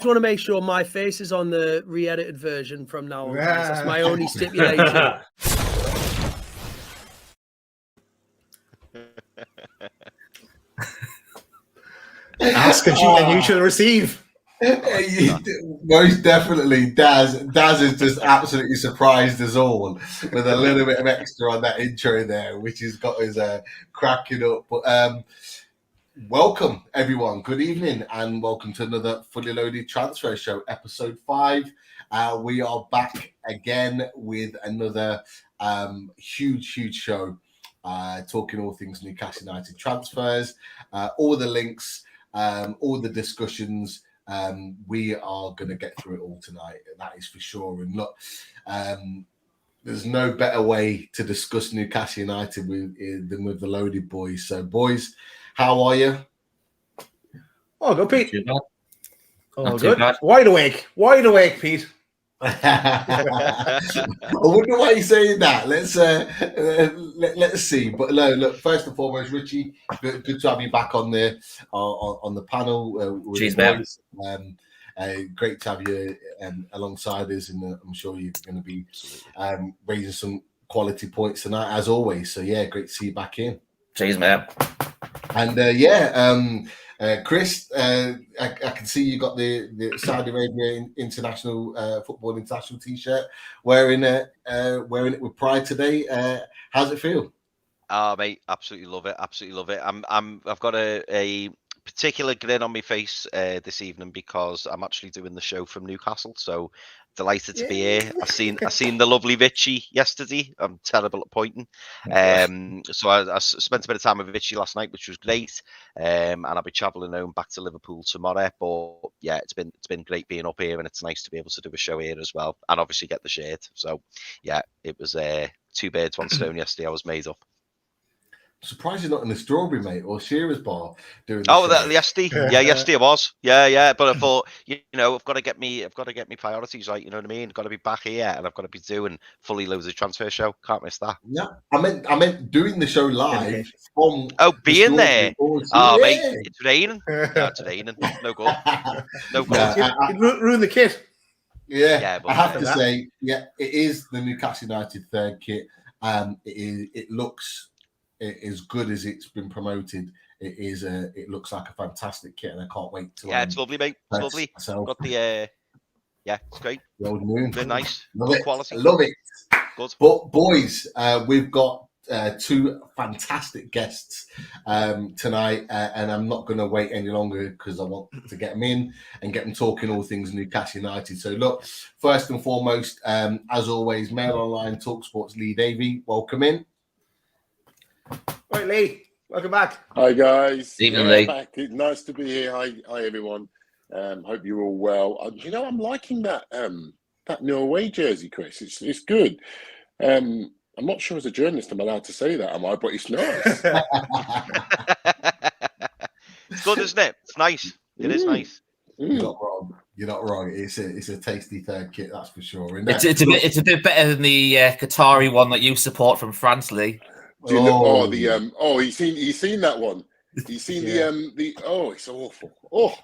Want to make sure my face is on the re-edited version from now on. Guys. That's my only stipulation. Ask and you should receive. Most definitely, Daz is just absolutely surprised us all with a little bit of extra on that intro there, which has got us cracking up. But welcome, everyone. Good evening, and welcome to another Fully Loaded Transfer Show, episode 5. We are back again with another huge show, talking all things Newcastle United transfers, all the links, all the discussions. We are going to get through it all tonight, that is for sure. And look, there's no better way to discuss Newcastle United than with the Loaded boys. So, boys, how are you? Oh, good, Pete. Oh, good. Wide awake, Pete. I wonder why you're saying that. Let's see. But no, look. First and foremost, Richie, good to have you back on the panel. Cheers, man. Great to have you alongside us, and I'm sure you're going to be raising some quality points tonight, as always. So yeah, great to see you back in. Cheers, man. And Chris, I can see you got the Saudi Arabia International Football International T-shirt, wearing it with pride today. How's it feel? Mate, absolutely love it. I've got a particular grin on my face this evening because I'm actually doing the show from Newcastle, so delighted to be here. I seen the lovely Vichy yesterday. I'm terrible at pointing, so I spent a bit of time with Vichy last night, which was great. And I'll be travelling home back to Liverpool tomorrow. But yeah, it's been great being up here, and it's nice to be able to do a show here as well, and obviously get the shirt. So yeah, it was 2 birds, 1 stone yesterday. I was made up. Surprised you're not in the Strawberry, mate, or Shearer's Bar doing. Yesterday I was. Yeah. But I thought, I've got to get me priorities right. You know what I mean? Got to be back here, and I've got to be doing Fully Loaded Transfer Show. Can't miss that. Yeah, I meant doing the show live from. Being there. Yeah. Mate, it's raining. No, it's raining. No good. No good. Ruin the kit. Yeah, I have to say, it is the Newcastle United third kit. It looks as good as it's been promoted. It looks like a fantastic kit, and I can't wait to. Yeah, it's lovely, mate. It's lovely. Myself. Got the it's great. The old moon. Very nice. Love it. Quality. I love it. Good. But boys, we've got 2 fantastic guests tonight, and I'm not going to wait any longer because I want to get them in and get them talking all things Newcastle United. So look, first and foremost, as always, Mail Online Talk Sports Lee Davey, welcome in. Right, Lee, welcome back. Hi guys. Evening, Lee. Back. Nice to be here. Hi everyone. Hope you're all well. I'm liking that Norway jersey, Chris. It's good. I'm not sure as a journalist I'm allowed to say that, am I? But it's nice. It's good, isn't it? It's nice. It is nice. You're not wrong. You're not wrong. It's a tasty third kit, that's for sure. It's a bit better than the Qatari one that you support from France, Lee. He's seen that one. He's seen it's awful. Oh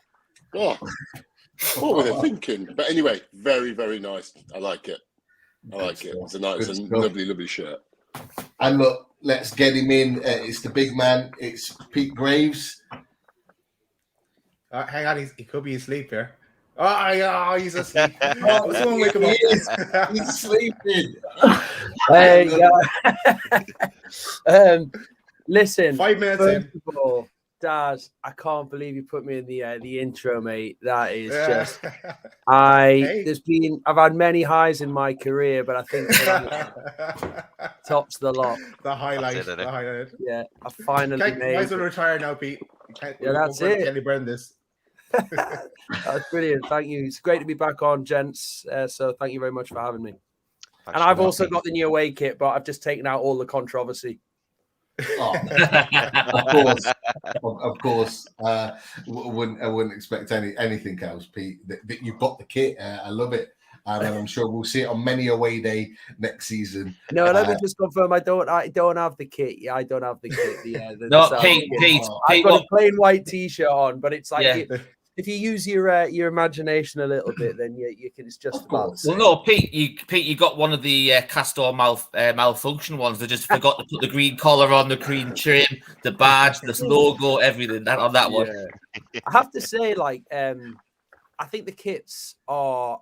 God. What were they thinking? But anyway, very, very nice. I like it. It's a lovely shirt. And look, let's get him in. It's the big man. It's Pete Graves. Hang on, he could be asleep here. He's asleep. Someone wake him up. He's sleeping. Hey, listen. 5 minutes first of all, Daz, I can't believe you put me in the intro, mate. That is just Hey. I've had many highs in my career, but I think tops the lot. The highlight. That's it, The highlight. Yeah, I finally Might made as well it. retire now, Pete. Yeah, that's it. Can you burn this? That's brilliant. Thank you. It's great to be back on, gents. So thank you very much for having me. Thanks And I've for also that, got the new away kit, but I've just taken out all the controversy. Oh, of course. I wouldn't expect anything else, Pete. That you've got the kit. I love it, and I'm sure we'll see it on many away day next season. No, let me just confirm. I don't have the kit. Yeah, I don't have the kit. No, the Pete, I've got a plain white T-shirt on, but it's like Yeah. if you use your imagination a little bit, then you can. It's just about the same. Well, no, Pete, you got one of the Castor malfunction ones. They just forgot to put the green collar on, the green trim, the badge, the logo, everything on that one. I have to say, like, I think the kits are.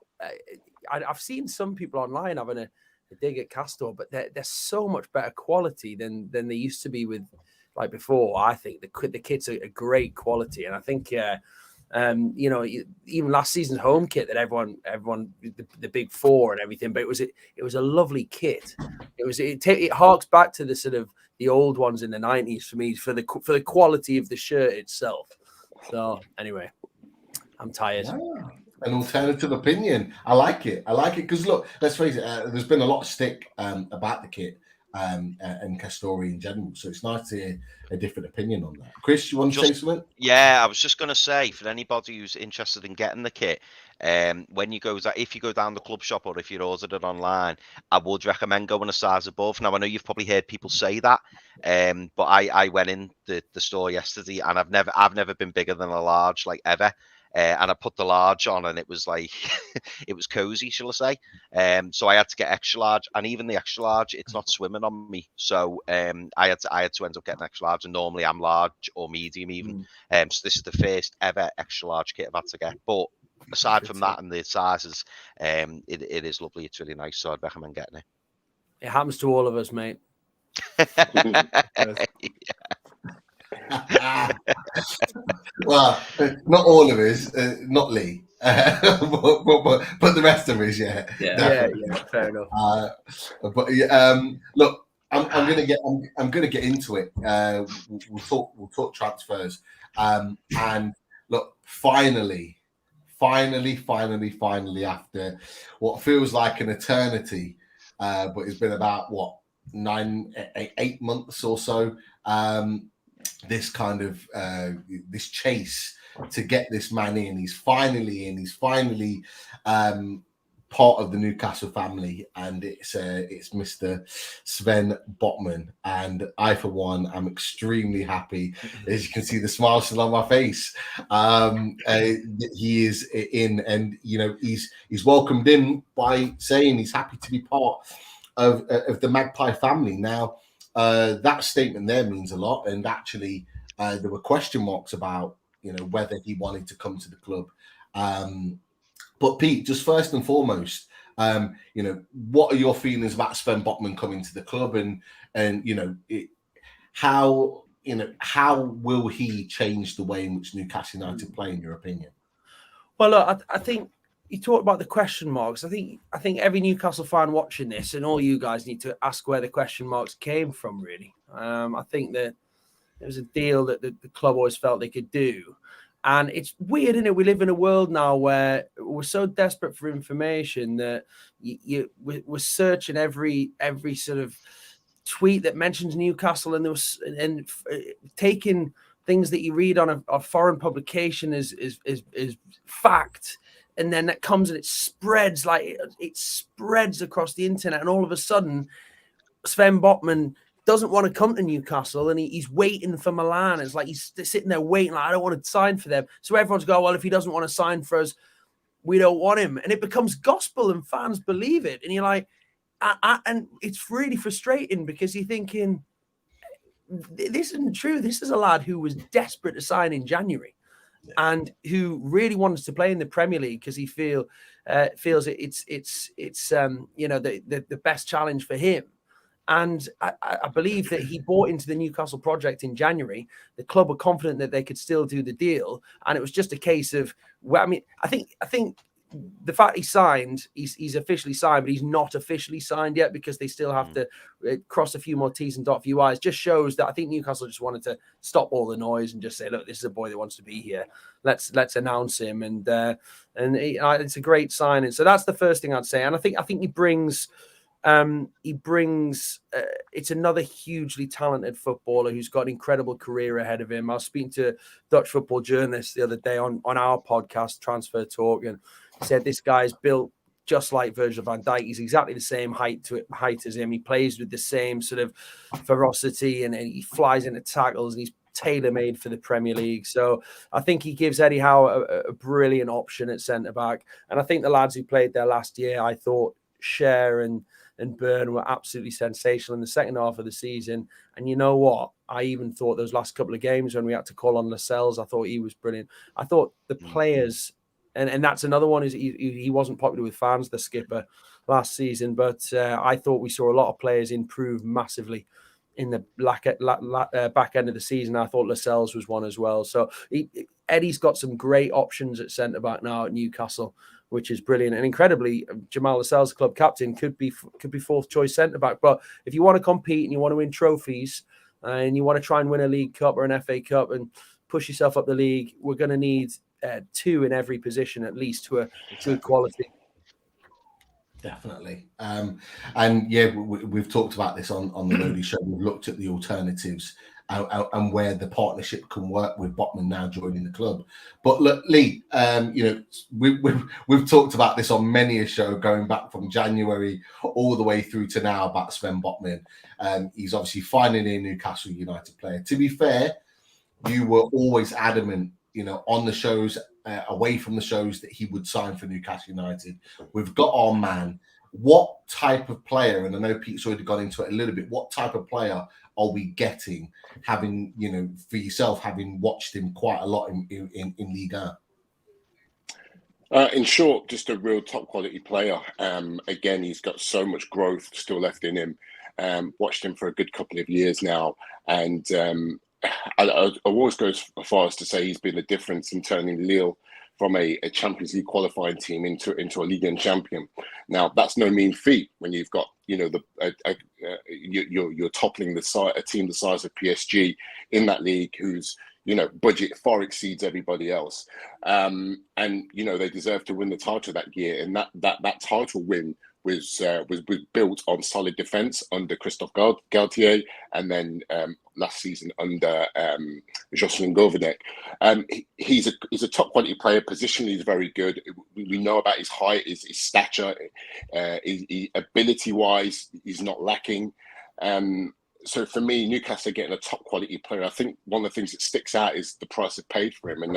I've seen some people online having a dig at Castor, but they're so much better quality than they used to be with like before. I think the kits are a great quality, and I think you know, even last season's home kit that everyone the big four and everything, but it was a lovely kit. It harks back to the sort of the old ones in the 90s for me for the quality of the shirt itself. So anyway, I'm tired. Yeah. An alternative opinion. I like it because look, let's face it. There's been a lot of stick about the kit and Castori in general, so it's nice to hear a different opinion on that. Chris, you want to say something? Yeah, I was just going to say, for anybody who's interested in getting the kit, when you if you go down the club shop or if you ordered it online, I would recommend going a size above. Now, I know you've probably heard people say that, but I went in the store yesterday and I've never been bigger than a large, like ever. And I put the large on, and it was like it was cozy, shall I say? So I had to get extra large, and even the extra large, it's not swimming on me. So I had to end up getting extra large, and normally I'm large or medium even. So this is the first ever extra large kit I've had to get. But aside from that and the sizes, it is lovely. It's really nice, so I'd recommend getting it. It happens to all of us, mate. Well, not all of us, not Lee, but the rest of us, yeah, fair enough. But look, I'm gonna get into it. We'll talk transfers, and look, finally, after what feels like an eternity, but it's been about 8 months or so. This kind of this chase to get this man in. He's finally in. He's finally part of the Newcastle family, and it's Mr. Sven Botman. And I, for one, am extremely happy. As you can see, the smile still on my face. He is in, and you know he's welcomed in by saying he's happy to be part of the Magpie family now. That statement there means a lot, and actually there were question marks about whether he wanted to come to the club. But Pete, just first and foremost, what are your feelings about Sven Botman coming to the club, and how will he change the way in which Newcastle United play, in your opinion? Well, look, I think you talked about the question marks. I think every Newcastle fan watching this, and all you guys, need to ask where the question marks came from, really. I think that it was a deal that the club always felt they could do. And it's weird, isn't it? We live in a world now where we're so desperate for information that we're searching every sort of tweet that mentions Newcastle, and taking things that you read on a foreign publication is fact. And then that comes and it spreads across the internet. And all of a sudden, Sven Botman doesn't want to come to Newcastle, and he's waiting for Milan. It's like he's sitting there waiting, like, I don't want to sign for them. So everyone's going, well, if he doesn't want to sign for us, we don't want him. And it becomes gospel, and fans believe it. And you're like, and it's really frustrating, because you're thinking, this isn't true. This is a lad who was desperate to sign in January. And who really wants to play in the Premier League because he feels it's the best challenge for him. And I believe that he bought into the Newcastle project in January. The club were confident that they could still do the deal, and it was just a case of, well, I mean, I think the fact he signed, he's officially signed, but he's not officially signed yet because they still have to cross a few more T's and dot a few I's. Just shows that I think Newcastle just wanted to stop all the noise and just say, look, this is a boy that wants to be here. Let's announce him, and it's a great signing. So that's the first thing I'd say, and I think he brings. It's another hugely talented footballer who's got an incredible career ahead of him. I was speaking to a Dutch football journalist the other day on our podcast, Transfer Talk, and he said this guy's built just like Virgil van Dijk. He's exactly the same height as him. He plays with the same sort of ferocity, and he flies into tackles, and he's tailor-made for the Premier League. So I think he gives Eddie Howe a brilliant option at centre-back. And I think the lads who played there last year, I thought Cher and Byrne were absolutely sensational in the second half of the season. And you know what? I even thought those last couple of games when we had to call on Lascelles, I thought he was brilliant. I thought the players, and that's another one, is he wasn't popular with fans, the skipper, last season. But I thought we saw a lot of players improve massively in the back end of the season. I thought Lascelles was one as well. So Eddie's got some great options at centre-back now at Newcastle, which is brilliant. And incredibly, Jamal Lascelles, club captain, could be fourth choice centre back. But if you want to compete and you want to win trophies and you want to try and win a League Cup or an FA Cup and push yourself up the league, we're going to need two in every position at least to a good quality. Definitely. And yeah, we've talked about this on the Lodi show. We've looked at the alternatives and where the partnership can work with Botman now joining the club. But look, Lee, we've talked about this on many a show going back from January all the way through to now about Sven Botman. He's obviously finally a Newcastle United player. To be fair, you were always adamant, on the shows, away from the shows, that he would sign for Newcastle United. We've got our man. What type of player, and I know Pete's already got into it a little bit, what type of player are we getting, having, for yourself, having watched him quite a lot in Liga? In short, just a real top quality player. Again, he's got so much growth still left in him. Watched him for a good couple of years now, and I always go as far as to say he's been the difference in turning Lille from a Champions League qualifying team into a Ligue 1 champion. Now, that's no mean feat when you've got you're toppling a team the size of PSG in that league, whose budget far exceeds everybody else, and they deserve to win the title that year. And that title win was built on solid defense under Christophe Galtier, and then last season under Jocelyn Gourvenec. He's a top quality player. Positionally, he's very good. We know about his height, his stature, ability wise, he's not lacking. So for me, Newcastle are getting a top quality player. I think one of the things that sticks out is the price they've paid for him. And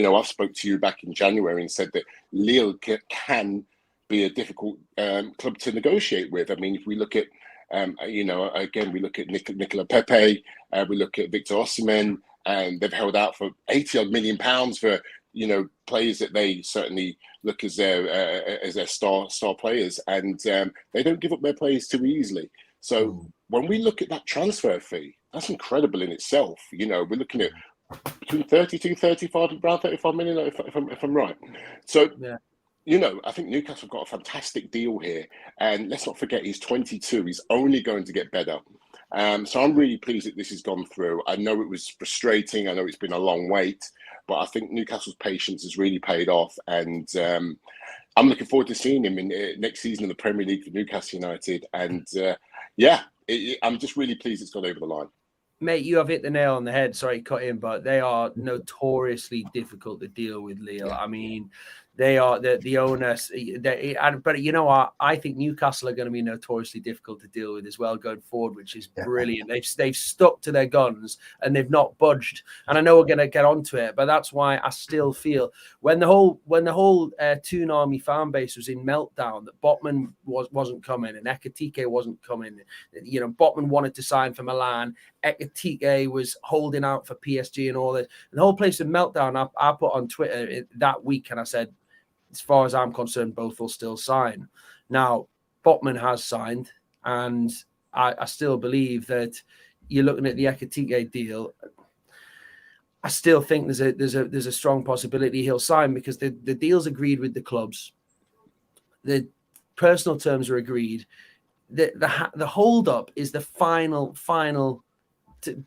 I've spoke to you back in January and said that Lille can be a difficult club to negotiate with. I mean, if we look at, again, we look at Nicola Pepe, we look at Victor Osimhen, and they've held out for £80 million for, players that they certainly look as their star players, and they don't give up their players too easily. So when we look at that transfer fee, that's incredible in itself. We're looking at between 32, 35, around 35 million, if I'm right. So. Yeah. I think Newcastle have got a fantastic deal here. And let's not forget, he's 22. He's only going to get better. So I'm really pleased that this has gone through. I know it was frustrating. I know it's been a long wait. But I think Newcastle's patience has really paid off. And I'm looking forward to seeing him in next season in the Premier League for Newcastle United. And I'm just really pleased it's gone over the line. Mate, you have hit the nail on the head. Sorry to cut in, but they are notoriously difficult to deal with, Lille. I mean, they are the owners. But I think Newcastle are going to be notoriously difficult to deal with as well going forward, which is brilliant. They've stuck to their guns and they've not budged. And I know we're going to get onto it, but that's why I still feel when the whole Toon Army fan base was in meltdown, that Botman wasn't coming and Ekitike wasn't coming. Botman wanted to sign for Milan. Ekitike was holding out for PSG and all this. And the whole place in meltdown. I put on Twitter that week and I said, as far as I'm concerned, both will still sign. Now, Botman has signed, and I still believe that you're looking at the Ekitike deal. I still think there's a strong possibility he'll sign because the deal's agreed with the clubs. The personal terms are agreed. The hold up is the final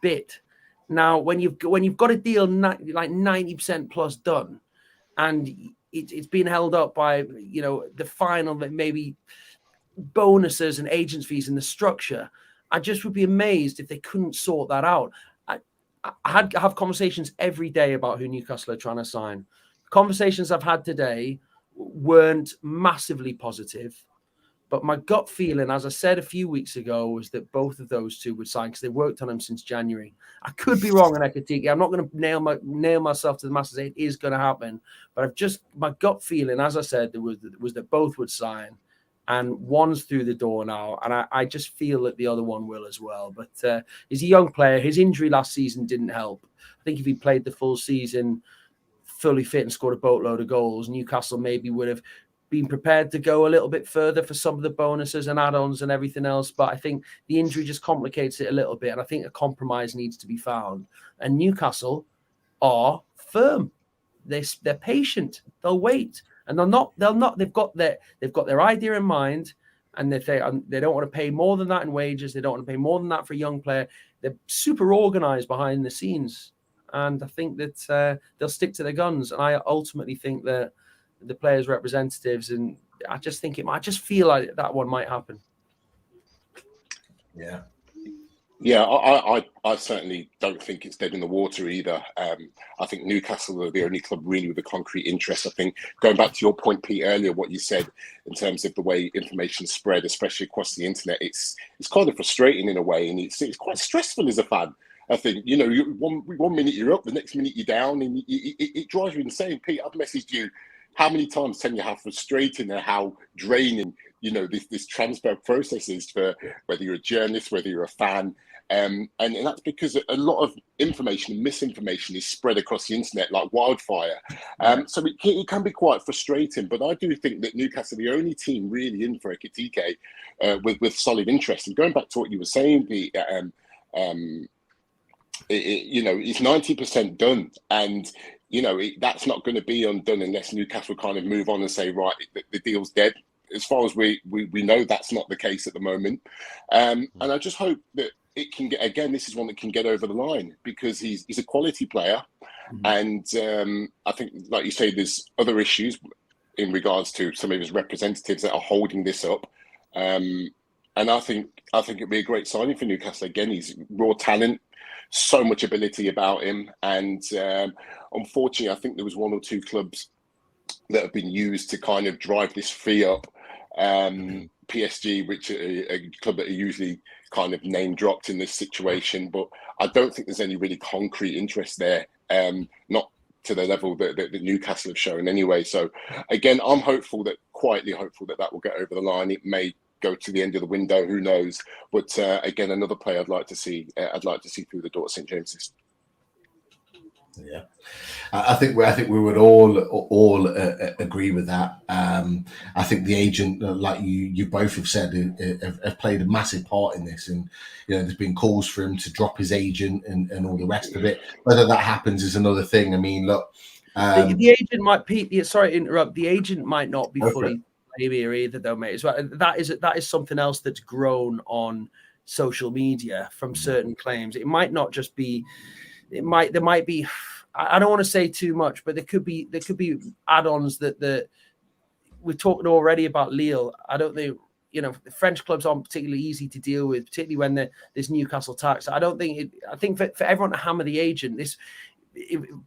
bit. Now, when you've got a deal like 90% plus done, and it's been held up by the final maybe bonuses and agents fees in the structure, I just would be amazed if they couldn't sort that out. I have conversations every day about who Newcastle are trying to sign. Conversations I've had today weren't massively positive. But my gut feeling, as I said a few weeks ago, was that both of those two would sign because they worked on them since January. I could be wrong on Ekitike. I'm not going to nail myself to the mast and say it is going to happen. But my gut feeling, as I said, was that both would sign, and one's through the door now, and I just feel that the other one will as well. But he's a young player. His injury last season didn't help. I think if he played the full season, fully fit and scored a boatload of goals, Newcastle maybe would have been prepared to go a little bit further for some of the bonuses and add-ons and everything else. But I think the injury just complicates it a little bit. And I think a compromise needs to be found. And Newcastle are firm. They're patient. They'll wait. And they've got their idea in mind. And they don't want to pay more than that in wages. They don't want to pay more than that for a young player. They're super organized behind the scenes. And I think that they'll stick to their guns. And I ultimately think that the players' representatives, and I just feel like that one might happen. Yeah, I certainly don't think it's dead in the water either. I think Newcastle are the only club really with a concrete interest. I think going back to your point, Pete, earlier, what you said in terms of the way information spread, especially across the internet, it's kind of frustrating in a way, and it's quite stressful as a fan. I think, one minute you're up, the next minute you're down, and it drives you insane. Pete, I've messaged you how many times telling you how frustrating and how draining, this transfer process is for whether you're a journalist, whether you're a fan. And that's because a lot of information and misinformation is spread across the internet like wildfire. So it can be quite frustrating. But I do think that Newcastle are the only team really in for Ekitike with solid interest. And going back to what you were saying, it's 90% done. And that's not going to be undone unless Newcastle kind of move on and say, right, the deal's dead. As far as we know, that's not the case at the moment. And I just hope that it can get, again, this is one that can get over the line because he's a quality player. And I think, like you say, there's other issues in regards to some of his representatives that are holding this up. And I think it'd be a great signing for Newcastle. Again, he's raw talent, so much ability about him. And unfortunately, I think there was one or two clubs that have been used to kind of drive this fee up. PSG, which are a club that are usually kind of name dropped in this situation, but I don't think there's any really concrete interest there, not to the level that Newcastle have shown anyway. So again, I'm quietly hopeful that will get over the line. It may go to the end of the window, who knows? But again, another player I'd like to see through the door at St James's. Yeah, I think we would all agree with that. I think the agent, like you both have said, have played a massive part in this, and there's been calls for him to drop his agent and all the rest of it. Whether that happens is another thing. I mean, look, the agent might, Pete. Sorry to interrupt. The agent might not be fully here either, though, mate. So that is something else that's grown on social media from certain claims. It might not just be. There might be. I don't want to say too much, but there could be add-ons that we're talking already about Lille. I don't think the French clubs aren't particularly easy to deal with, particularly when there's Newcastle tax. I think for everyone to hammer the agent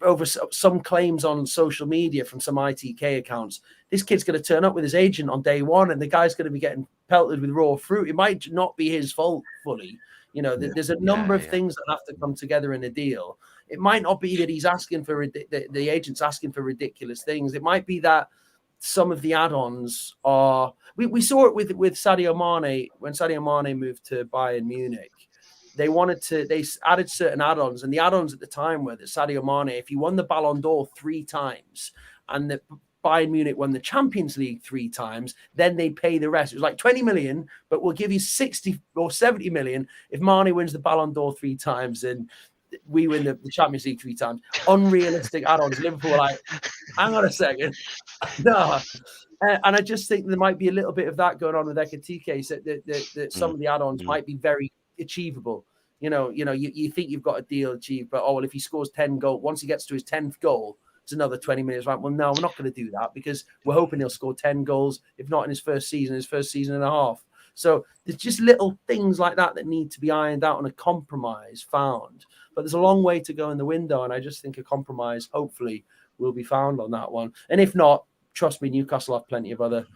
over some claims on social media from some ITK accounts, this kid's going to turn up with his agent on day one, and the guy's going to be getting pelted with raw fruit. It might not be his fault fully. There's a number of things that have to come together in a deal. It might not be that he's asking for the agent's asking for ridiculous things. It might be that some of the add-ons are. We saw it with Sadio Mane when Sadio Mane moved to Bayern Munich. They added certain add-ons, and the add-ons at the time were that Sadio Mane, if he won the Ballon d'Or 3 times, and that Bayern Munich won the Champions League 3 times, then they pay the rest. It was like 20 million, but we'll give you 60 or 70 million if Mane wins the Ballon d'Or 3 times and we win the Champions League 3 times. Unrealistic add-ons. Liverpool were like, hang on a second. No. And I just think there might be a little bit of that going on with Ekitike, that some of the add-ons might be very achievable. You think you've got a deal achieved, but if he scores 10 goals, once he gets to his 10th goal, it's another 20 minutes. Right? Well, no, we're not going to do that because we're hoping he'll score 10 goals, if not in his first season and a half. So there's just little things like that need to be ironed out and a compromise found. But there's a long way to go in the window, and I just think a compromise hopefully will be found on that one. And if not, trust me, Newcastle have plenty of other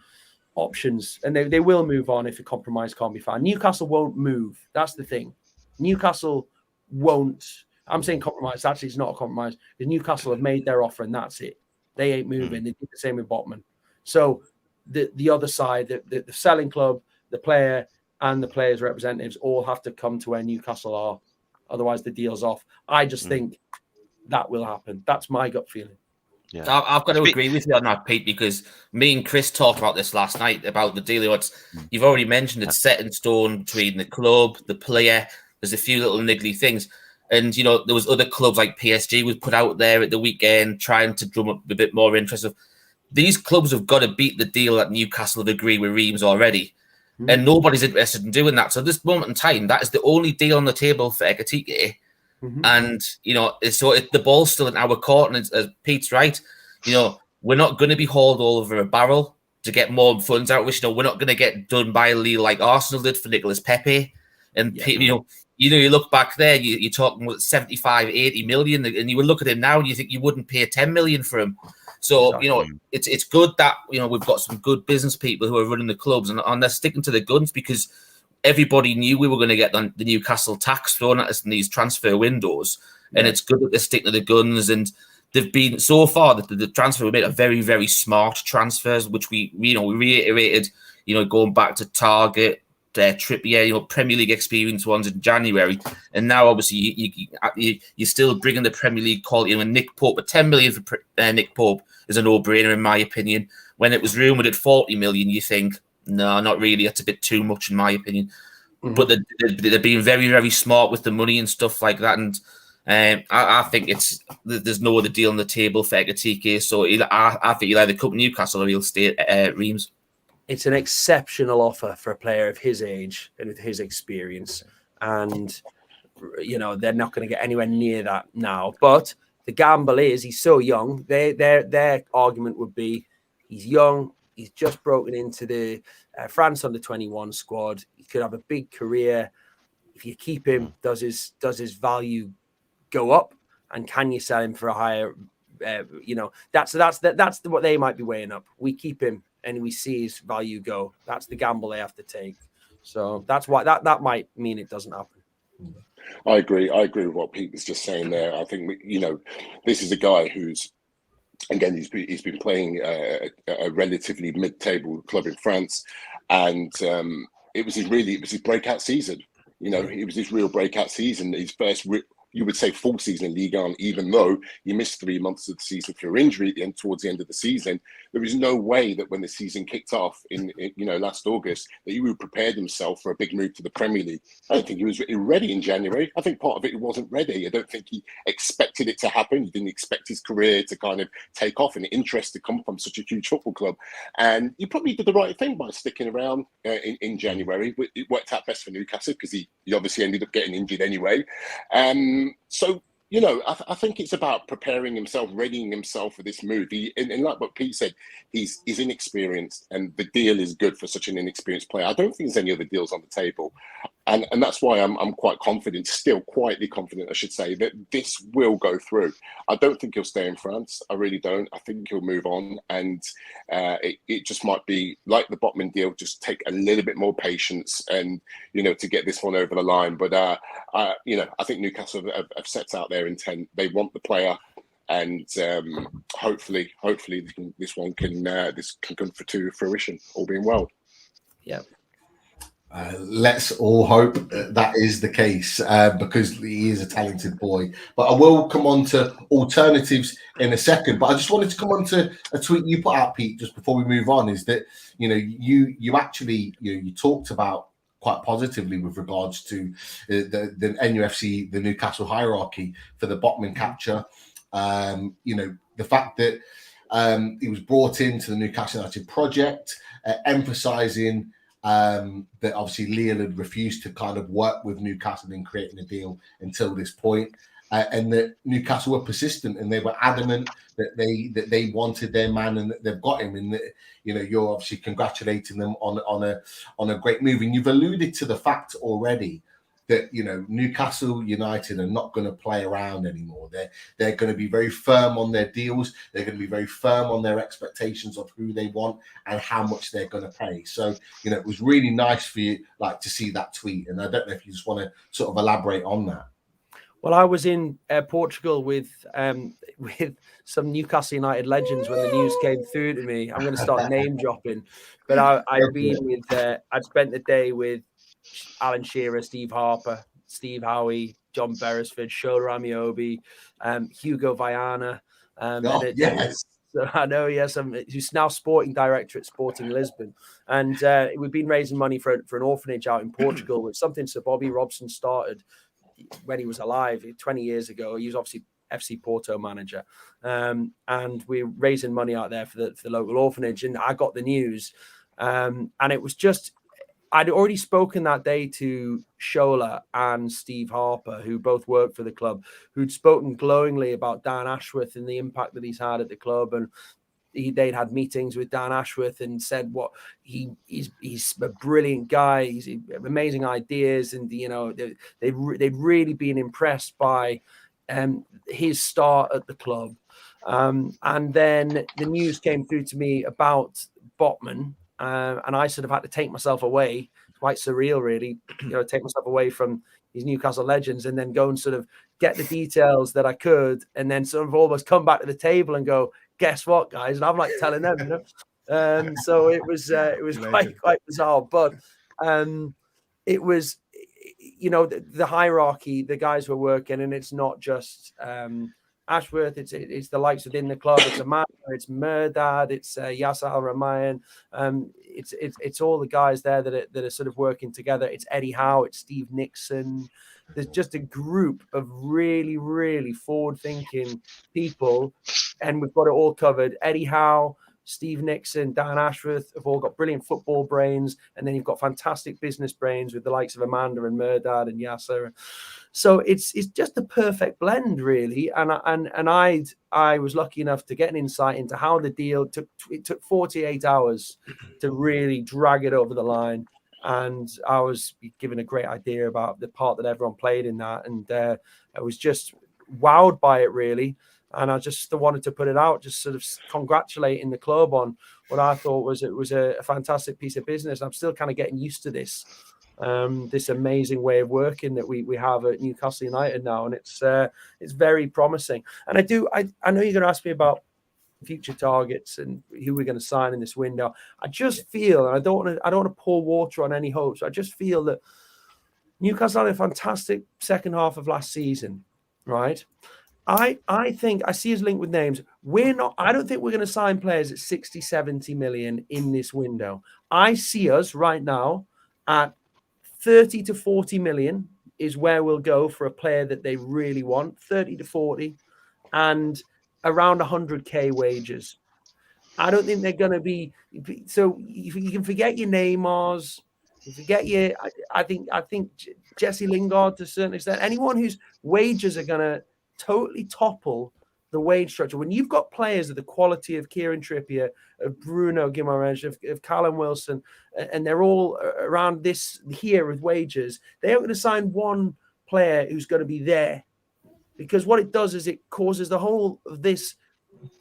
options, and they will move on if a compromise can't be found. Newcastle won't move. That's the thing. Newcastle won't. I'm saying compromise. Actually, it's not a compromise because Newcastle have made their offer, and that's it. They ain't moving. They did the same with Botman. So the other side, the selling club, the player, and the players' representatives all have to come to where Newcastle are. Otherwise, the deal's off. I just think that will happen. That's my gut feeling. Yeah. I've got to agree with you on that, Pete, because me and Chris talked about this last night about the deal. You've already mentioned it's set in stone between the club, the player. There's a few little niggly things. And, there was other clubs like PSG was put out there at the weekend trying to drum up a bit more interest. These clubs have got to beat the deal that Newcastle have agreed with Reims already. And nobody's interested in doing that. So at this moment in time, that is the only deal on the table for Ekitike. And, the ball's still in our court. And as Pete's right, we're not going to be hauled all over a barrel to get more funds out, which, we're not going to get done by a league like Arsenal did for Nicolas Pepe. And, you look back there, you're talking about 75, 80 million, and you would look at him now and you think you wouldn't pay 10 million for him. So, exactly. It's good that, we've got some good business people who are running the clubs and they're sticking to the guns because everybody knew we were going to get the Newcastle tax thrown at us in these transfer windows. And it's good that they're sticking to the guns. And they've been, so far, the transfer we made are very, very smart transfers, which we reiterated, going back to Target, Trippier, Premier League experience ones in January. And now, obviously, you're still bringing the Premier League quality. And Nick Pope, at 10 million for Nick Pope is a no-brainer, in my opinion. When it was rumoured at 40 million, you think, no, not really. That's a bit too much, in my opinion. But they're being very, very smart with the money and stuff like that. And I think there's no other deal on the table for Ekitike. So I think he'll either come to Newcastle or he'll stay at Reims. It's an exceptional offer for a player of his age and with his experience. And, they're not going to get anywhere near that now. But the gamble is he's so young. Their argument would be he's young. He's just broken into the France under-21 squad. He could have a big career. If you keep him, does his value go up? And can you sell him for a higher? That's what they might be weighing up. We keep him and we see his value go. That's the gamble they have to take. So that's why that might mean it doesn't happen. I agree with what Pete was just saying there. I think this is a guy who's, again, he's been playing a relatively mid-table club in France, and it was his breakout season. It was his real breakout season. His first, you would say, full season in Ligue 1, even though he missed 3 months of the season through injury towards the end of the season. There was no way that when the season kicked off in last August that he would prepare himself for a big move to the Premier League. I don't think he was ready in January. I think part of it he wasn't ready. I don't think he expected it to happen. He didn't expect his career to kind of take off and interest to come from such a huge football club. And he probably did the right thing by sticking around in January. It worked out best for Newcastle because he obviously ended up getting injured anyway. So, I think it's about preparing himself, readying himself for this move. And like what Pete said, he's inexperienced, and the deal is good for such an inexperienced player. I don't think there's any other deals on the table. And that's why I'm quite confident, still quietly confident, I should say, that this will go through. I don't think he'll stay in France. I really don't. I think he'll move on. And it just might be like the Botman deal, just take a little bit more patience and, to get this one over the line. But, I think Newcastle have set out their intent. They want the player. And hopefully this one can come to fruition, all being well. Yeah. Let's all hope that is the case because he is a talented boy. But I will come on to alternatives in a second. But I just wanted to come on to a tweet you put out, Pete, just before we move on. Is that you actually you talked about quite positively with regards to the NUFC, the Newcastle hierarchy for the Botman capture. The fact that he was brought into the Newcastle United project, emphasising that obviously Lille had refused to kind of work with Newcastle in creating a deal until this point, and that Newcastle were persistent and they were adamant that they wanted their man and that they've got him, and that you're obviously congratulating them on a great move. And you've alluded to the fact already that Newcastle United are not going to play around anymore. They're going to be very firm on their deals. They're going to be very firm on their expectations of who they want and how much they're going to pay. So it was really nice for you to see that tweet. And I don't know if you just want to sort of elaborate on that. Well, I was in Portugal with some Newcastle United legends when the news came through to me. I'm going to start name dropping, but I'd spent the day with Alan Shearer, Steve Harper, Steve Howie, John Beresford, Shola Amiobi, Hugo Viana. Yes. So I know, yes, who's now sporting director at Sporting Lisbon. And we've been raising money for an orphanage out in Portugal, which is something Sir Bobby Robson started when he was alive 20 years ago. He was obviously FC Porto manager. And we're raising money out there for the local orphanage. And I got the news. And it was just, I'd already spoken that day to Shola and Steve Harper, who both worked for the club, who'd spoken glowingly about Dan Ashworth and the impact that he's had at the club. And they'd had meetings with Dan Ashworth and said what he's a brilliant guy. He's amazing ideas. And, they'd really been impressed by his start at the club. And then the news came through to me about Botman. And I sort of had to take myself away. It's quite surreal, really, take myself away from these Newcastle legends and then go and sort of get the details that I could, and then sort of almost come back to the table and go, guess what, guys? And I'm like telling them, so it was quite bizarre, but it was, the hierarchy, the guys were working, and it's not just Ashworth, it's the likes within the club. It's Amanda, it's Merdad, it's Yasser Al Ramayan. It's all the guys there that are sort of working together. It's Eddie Howe, it's Steve Nixon. There's just a group of really, really forward-thinking people, and we've got it all covered. Eddie Howe, Steve Nixon, Dan Ashworth have all got brilliant football brains, and then you've got fantastic business brains with the likes of Amanda and Merdad and Yasser. So it's just the perfect blend, really. And I was lucky enough to get an insight into how the deal took. It took 48 hours to really drag it over the line, and I was given a great idea about the part that everyone played in that, and I was just wowed by it, really. And I just wanted to put it out, just sort of congratulating the club on what I thought was a fantastic piece of business. I'm still kind of getting used to this amazing way of working that we have at Newcastle United now, and it's very promising. And I know you're going to ask me about future targets and who we're going to sign in this window. I just feel, and I don't want to pour water on any hopes. I just feel that Newcastle had a fantastic second half of last season, right? I think I see us linked with names. I don't think we're going to sign players at 60, 70 million in this window. I see us right now at 30 to 40 million is where we'll go for a player that they really want, 30 to 40, and around 100K wages. I don't think they're going to be. So you can forget your Neymars. You forget your. I think Jesse Lingard to a certain extent. Anyone whose wages are going to totally topple the wage structure. When you've got players of the quality of Kieran Trippier, of Bruno Guimaraes, of Callum Wilson, and they're all around this here with wages, they aren't going to sign one player who's going to be there, because what it does is it causes the whole of this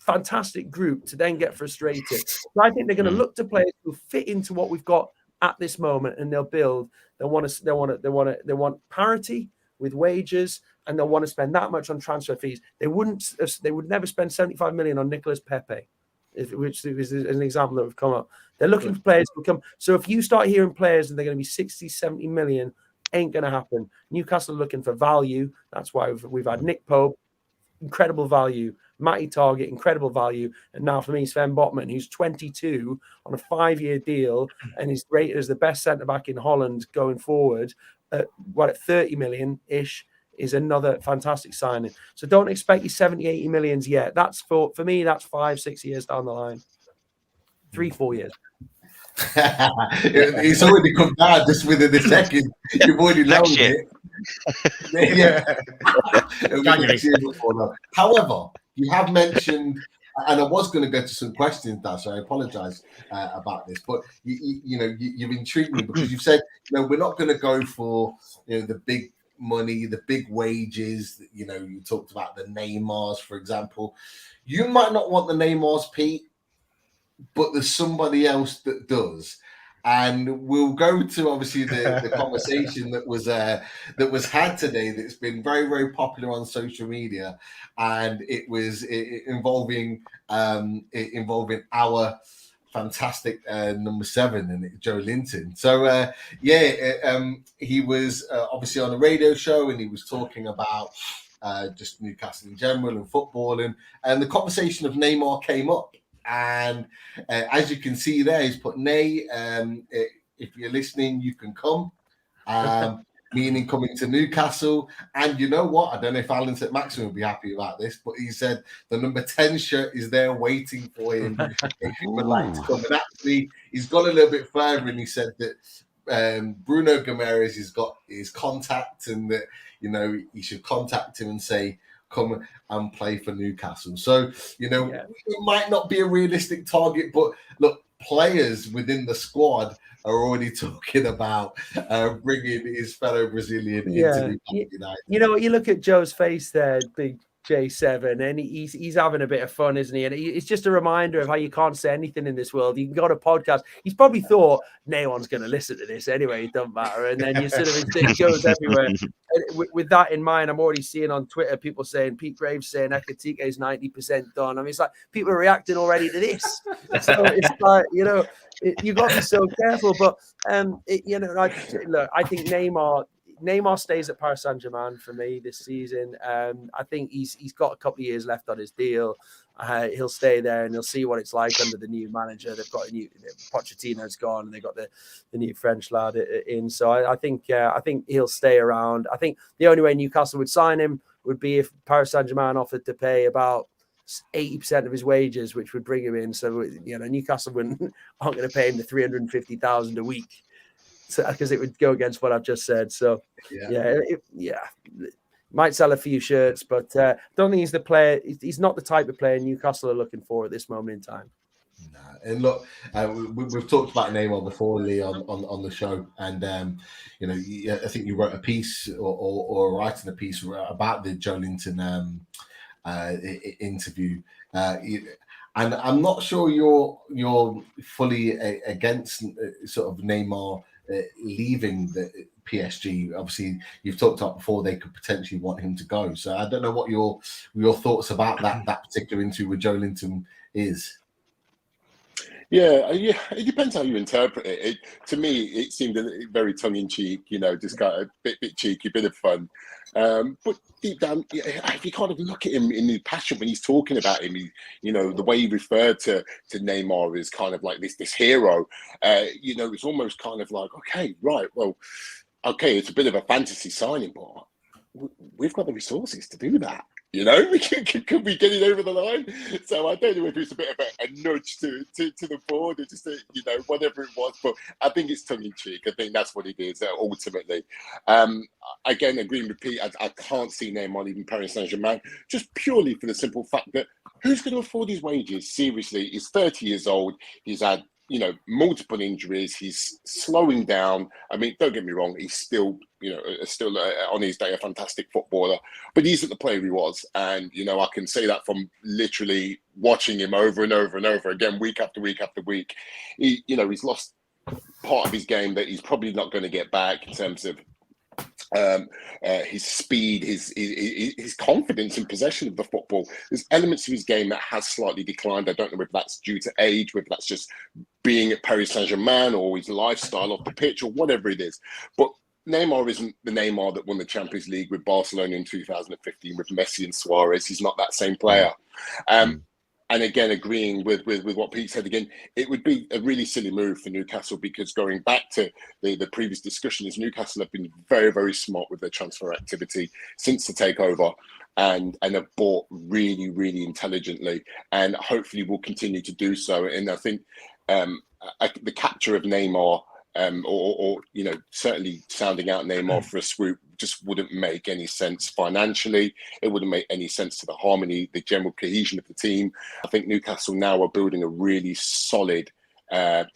fantastic group to then get frustrated. So I think they're going to look to players who fit into what we've got at this moment, and they'll build. They want parity with wages, and they'll want to spend that much on transfer fees. They would never spend 75 million on Nicolas Pepe. which is an example that would come up. They're looking for players who come. So if you start hearing players and they're going to be 60, 70 million, ain't going to happen. Newcastle are looking for value. That's why we've had Nick Pope, incredible value. Matty Target, incredible value. And now for me, Sven Botman, who's 22 on a 5-year deal and is rated as the best centre-back in Holland going forward, at 30 million-ish, is another fantastic signing. So don't expect your 70, 80 millions yet. That's for me, that's 5-6 years down the line. 3-4 years. It's already come down just within a second. You've already loaded it. However, you have mentioned, and I was going to go to some questions now, so I apologize about this, but you've intrigued me because you've said, we're not going to go for the big money, the big wages. You talked about the Neymars, for example. You might not want the Neymars, Pete, but there's somebody else that does. And we'll go to obviously the conversation that was had today. That's been very, very popular on social media, and it was involving our fantastic number 7 and Joe Linton. So he was obviously on a radio show, and he was talking about just Newcastle in general and football, and the conversation of Neymar came up. And as you can see there, he's put Nay, if you're listening, you can come, meaning coming to Newcastle. And you know what? I don't know if Alan St. Maxim will be happy about this, but he said the number 10 shirt is there waiting for him if he would like to come. And actually, he's gone a little bit further, and he said that Bruno Guimaraes has got his contact, and that he should contact him and say, come and play for Newcastle. So, it might not be a realistic target, but look, players within the squad are already talking about bringing his fellow Brazilian into Newcastle United. You look at Joe's face there, big J7, and he's having a bit of fun, isn't he? And it's just a reminder of how you can't say anything in this world. You can go to a podcast. He's probably thought no one's going to listen to this anyway. It doesn't matter. And then you sort of it goes everywhere. And with that in mind, I'm already seeing on Twitter people saying Pete Graves saying Ekatike is 90% done. I mean, it's like people are reacting already to this. So it's like you've got to be so careful. But I think Neymar stays at Paris Saint-Germain for me this season. I think he's got a couple of years left on his deal. He'll stay there, and he'll see what it's like under the new manager. They've got a new Pochettino's gone, and they've got the new French lad in. So I think he'll stay around. I think the only way Newcastle would sign him would be if Paris Saint-Germain offered to pay about 80% of his wages, which would bring him in. So Newcastle aren't going to pay him the $350,000 a week. Because it would go against what I've just said. So, might sell a few shirts, but don't think he's the player. He's not the type of player Newcastle are looking for at this moment in time. No. And look, we've talked about Neymar before, Lee, on the show, and I think you wrote a piece or writing a piece about the Joe Linton interview. And I'm not sure you're fully against sort of Neymar leaving the PSG. Obviously, you've talked about before they could potentially want him to go. So I don't know what your thoughts about that particular interview with Joe Linton is. Yeah, it depends how you interpret it. To me, it seemed very tongue-in-cheek, just got a bit cheeky, bit of fun. But deep down, if you kind of look at him in the passion when he's talking about him, the way he referred to Neymar as kind of like this hero, it's almost kind of like, okay, right, well, okay, it's a bit of a fantasy signing, but we've got the resources to do that. Could we get it over the line? So I don't know if it's a bit of a nudge to the board or just, whatever it was. But I think it's tongue-in-cheek. I think that's what it is, ultimately. Again, agreeing with Pete, I can't see Neymar leaving Paris Saint-Germain, just purely for the simple fact that who's going to afford his wages? Seriously, he's 30 years old. He's had multiple injuries. He's slowing down. I mean, don't get me wrong. He's still, on his day, a fantastic footballer, but he isn't the player he was. And, I can say that from literally watching him over and over and over again, week after week after week. He's lost part of his game that he's probably not going to get back in terms of his speed, his confidence in possession of the football. There's elements of his game that has slightly declined. I don't know whether that's due to age, whether that's just being at Paris Saint-Germain or his lifestyle off the pitch or whatever it is. But Neymar isn't the Neymar that won the Champions League with Barcelona in 2015 with Messi and Suarez. He's not that same player. And again, agreeing with what Pete said again, it would be a really silly move for Newcastle, because going back to the previous discussion, is Newcastle have been very, very smart with their transfer activity since the takeover, and have bought really, really intelligently, and hopefully will continue to do so. And I think the capture of Neymar, or certainly sounding out Neymar for a swoop, just wouldn't make any sense financially. It wouldn't make any sense to the harmony, the general cohesion of the team. I think Newcastle now are building a really solid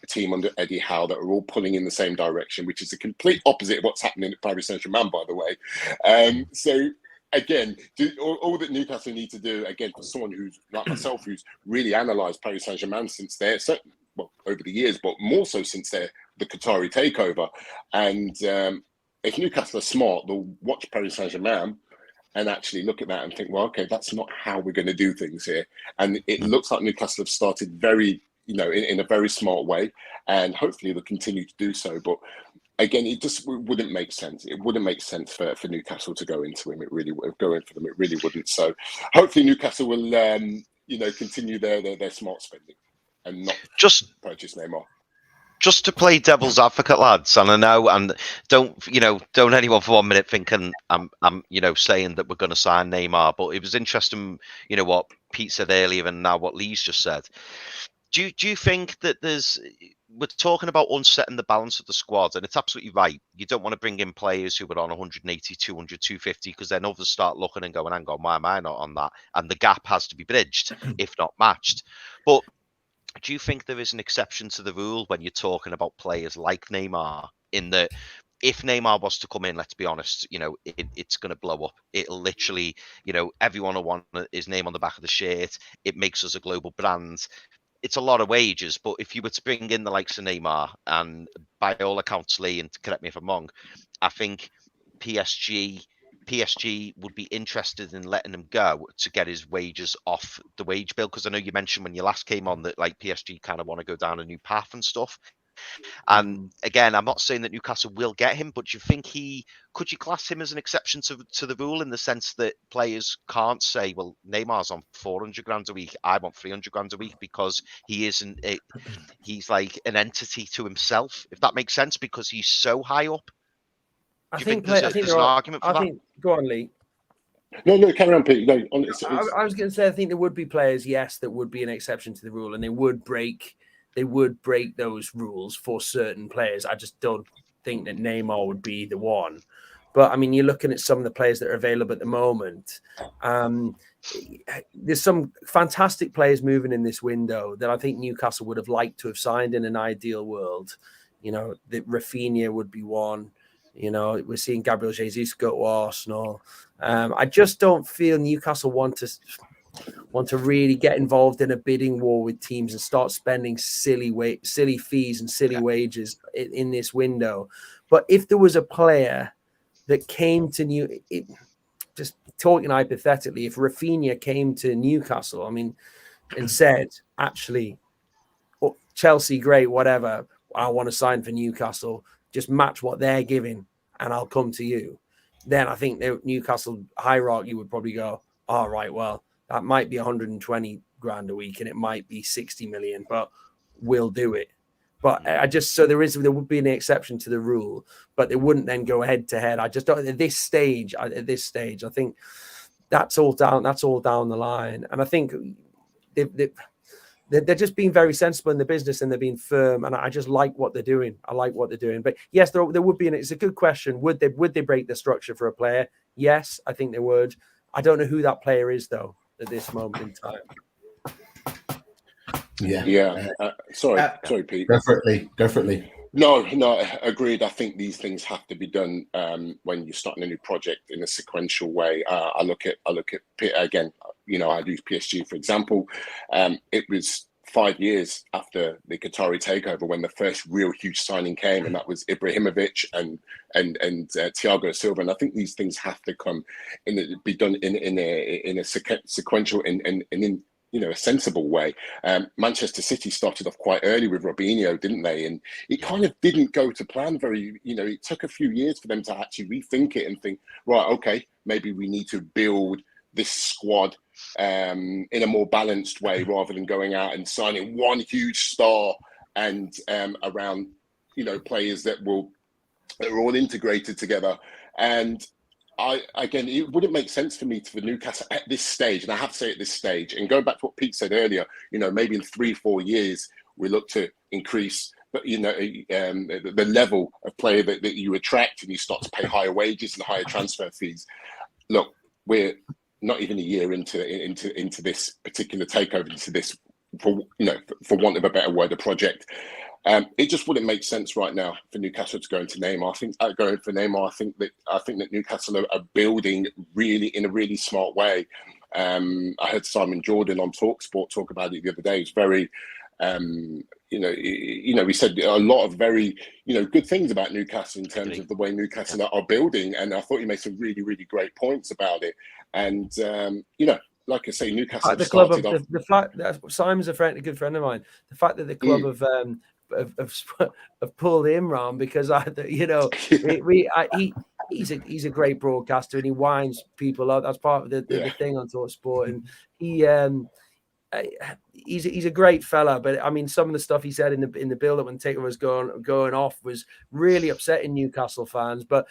team under Eddie Howe that are all pulling in the same direction, which is the complete opposite of what's happening at Paris Saint-Germain, by the way. So again, all that Newcastle need to do, again, for someone who's like myself, who's really analysed Paris Saint-Germain since over the years, but more so since the Qatari takeover. And if Newcastle are smart, they'll watch Paris Saint-Germain and actually look at that and think, well, okay, that's not how we're going to do things here. And it looks like Newcastle have started very, in a very smart way, and hopefully they'll continue to do so. But again, it just wouldn't make sense. It wouldn't make sense for Newcastle to go into him. It really would go in for them. It really wouldn't. So hopefully Newcastle will, continue their smart spending and not just purchase Neymar. Just to play devil's advocate, lads, and I know, and don't anyone for 1 minute thinking I'm saying that we're going to sign Neymar, but it was interesting, what Pete said earlier and now what Lee's just said. Do you think that we're talking about unsetting the balance of the squad, and it's absolutely right. You don't want to bring in players who are on 180, 200, 250, because then others start looking and going, hang on, why am I not on that? And the gap has to be bridged, if not matched. But do you think there is an exception to the rule when you're talking about players like Neymar, in that if Neymar was to come in, let's be honest, it's going to blow up. It'll literally, everyone will want his name on the back of the shirt. It makes us a global brand. It's a lot of wages, but if you were to bring in the likes of Neymar, and by all accounts, Lee, and correct me if I'm wrong, I think PSG would be interested in letting him go to get his wages off the wage bill, because I know you mentioned when you last came on that like PSG kind of want to go down a new path and stuff. And again, I'm not saying that Newcastle will get him, but do you think could you class him as an exception to the rule, in the sense that players can't say, well, Neymar's on 400 grand a week, I want 300 grand a week, because he's like an entity to himself, if that makes sense, because he's so high up? I think there's an argument for that? Go on, Lee. No, carry on, Pete. No, I was going to say, I think there would be players, yes, that would be an exception to the rule, and they would break those rules for certain players. I just don't think that Neymar would be the one. But I mean, you're looking at some of the players that are available at the moment. There's some fantastic players moving in this window that I think Newcastle would have liked to have signed in an ideal world. That Rafinha would be one. We're seeing Gabriel Jesus go to Arsenal. I just don't feel Newcastle want to really get involved in a bidding war with teams and start spending silly fees and silly wages in this window. But if there was a player that came to just talking hypothetically, if Rafinha came to Newcastle, and said, actually, Chelsea, great, whatever, I want to sign for Newcastle, just match what they're giving and I'll come to you, then I think the Newcastle hierarchy would probably go, all right, well, that might be 120 grand a week and it might be 60 million, but we'll do it. But there would be an exception to the rule, but they wouldn't then go head to head. I just don't, at this stage, I think that's all down the line. And I think they're just being very sensible in the business, and they're being firm. And I just like what they're doing. But yes, there would be, and it's a good question. Would they break the structure for a player? Yes, I think they would. I don't know who that player is though at this moment in time. Yeah. Sorry, Pete. Go for it, Lee. No, agreed. I think these things have to be done when you're starting a new project in a sequential way. I look at again. I use PSG for example. It was 5 years after the Qatari takeover, when the first real huge signing came, and that was Ibrahimovic and Thiago Silva. And I think these things have to come be done in a sequential and in a sensible way. Manchester City started off quite early with Robinho, didn't they? And it kind of didn't go to plan very. It took a few years for them to actually rethink it and think, right, okay, maybe we need to build this squad in a more balanced way, rather than going out and signing one huge star and around players that are all integrated together. And again, it wouldn't make sense for Newcastle at this stage, and I have to say at this stage, and going back to what Pete said earlier, maybe in 3-4 years we look to increase the level of player that you attract, and you start to pay higher wages and higher transfer fees. Look, we're not even a year into this particular takeover, into this, for want of a better word, a project. It just wouldn't make sense right now for Newcastle to go into Neymar. I think that Newcastle are building really in a really smart way. I heard Simon Jordan on TalkSport talk about it the other day. It's very, he said a lot of very, good things about Newcastle in terms of the way Newcastle are building, and I thought he made some really, really great points about it. And like I say, Newcastle the club of the fact that Simon's a good friend of mine. The fact that the club have pulled him round because he's a great broadcaster and he winds people up. That's part of the thing on TalkSport, and he's a great fella. But I mean, some of the stuff he said in the build up when Taker was going off was really upsetting Newcastle fans. But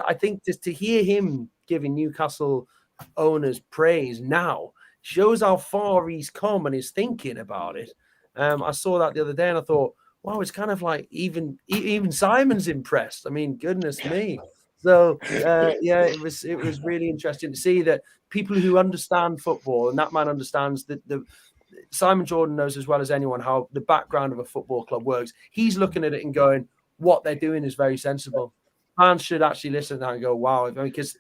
I think just to hear him giving Newcastle owners praise now shows how far he's come and his thinking about it. I saw that the other day and I thought, wow, it's kind of like even Simon's impressed. I mean, goodness me. So it was really interesting to see that people who understand football, and that man understands that Simon Jordan knows as well as anyone how the background of a football club works. He's looking at it and going, what they're doing is very sensible. Fans should actually listen to that and go, wow, because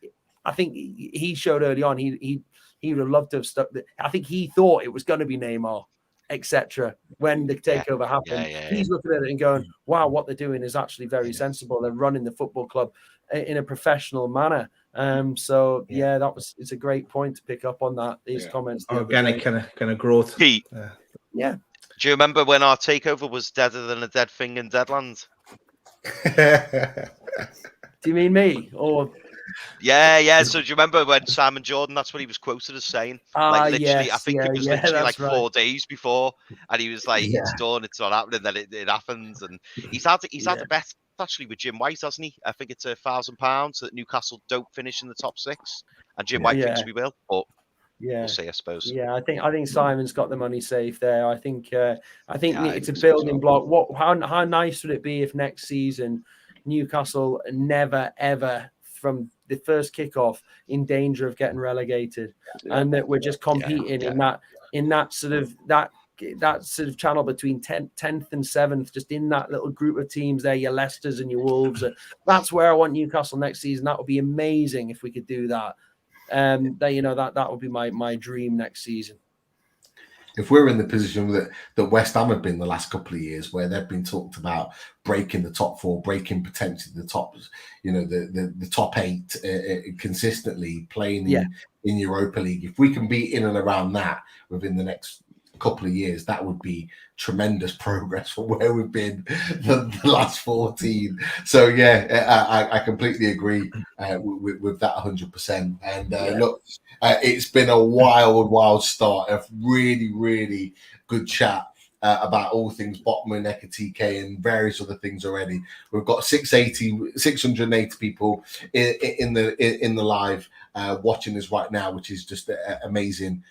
I think he showed early on he would have loved to have stuck. I think he thought it was going to be Neymar, etc. When the takeover happened, he's looking at it and going, wow, what they're doing is actually very sensible. They're running the football club in a professional manner. It's a great point to pick up on that. These comments, organic kind of growth. Pete, Do you remember when our takeover was deader than a dead thing in Deadlands? Do you mean me or? Yeah. So do you remember when Simon Jordan? That's what he was quoted as saying. I think it was literally 4 days before, and he was like, "It's done. It's not happening." Then it happens, and he's had a bet actually with Jim White, hasn't he? I think it's £1,000 so that Newcastle don't finish in the top 6, and Jim White thinks we will, but we'll see, I suppose. Yeah, I think Simon's got the money safe there. I think it's a building block. How nice would it be if next season Newcastle never ever from the first kickoff in danger of getting relegated, and that we're just competing in that sort of channel between 10th and 7th, just in that little group of teams there, your Leicesters and your Wolves. That's where I want Newcastle next season. That would be amazing if we could do that. That would be my dream next season. If we're in the position that West Ham have been the last couple of years, where they've been talked about breaking the top 4, breaking potentially the top, the top 8 consistently playing in Europa League. If we can be in and around that within the next couple of years, that would be tremendous progress from where we've been the last 14. So I completely agree with that 100%. And look, it's been a wild start, a really, really good chat about all things Botman, Ekatike, and various other things already. We've got 680 people in the live watching us right now, which is just amazing.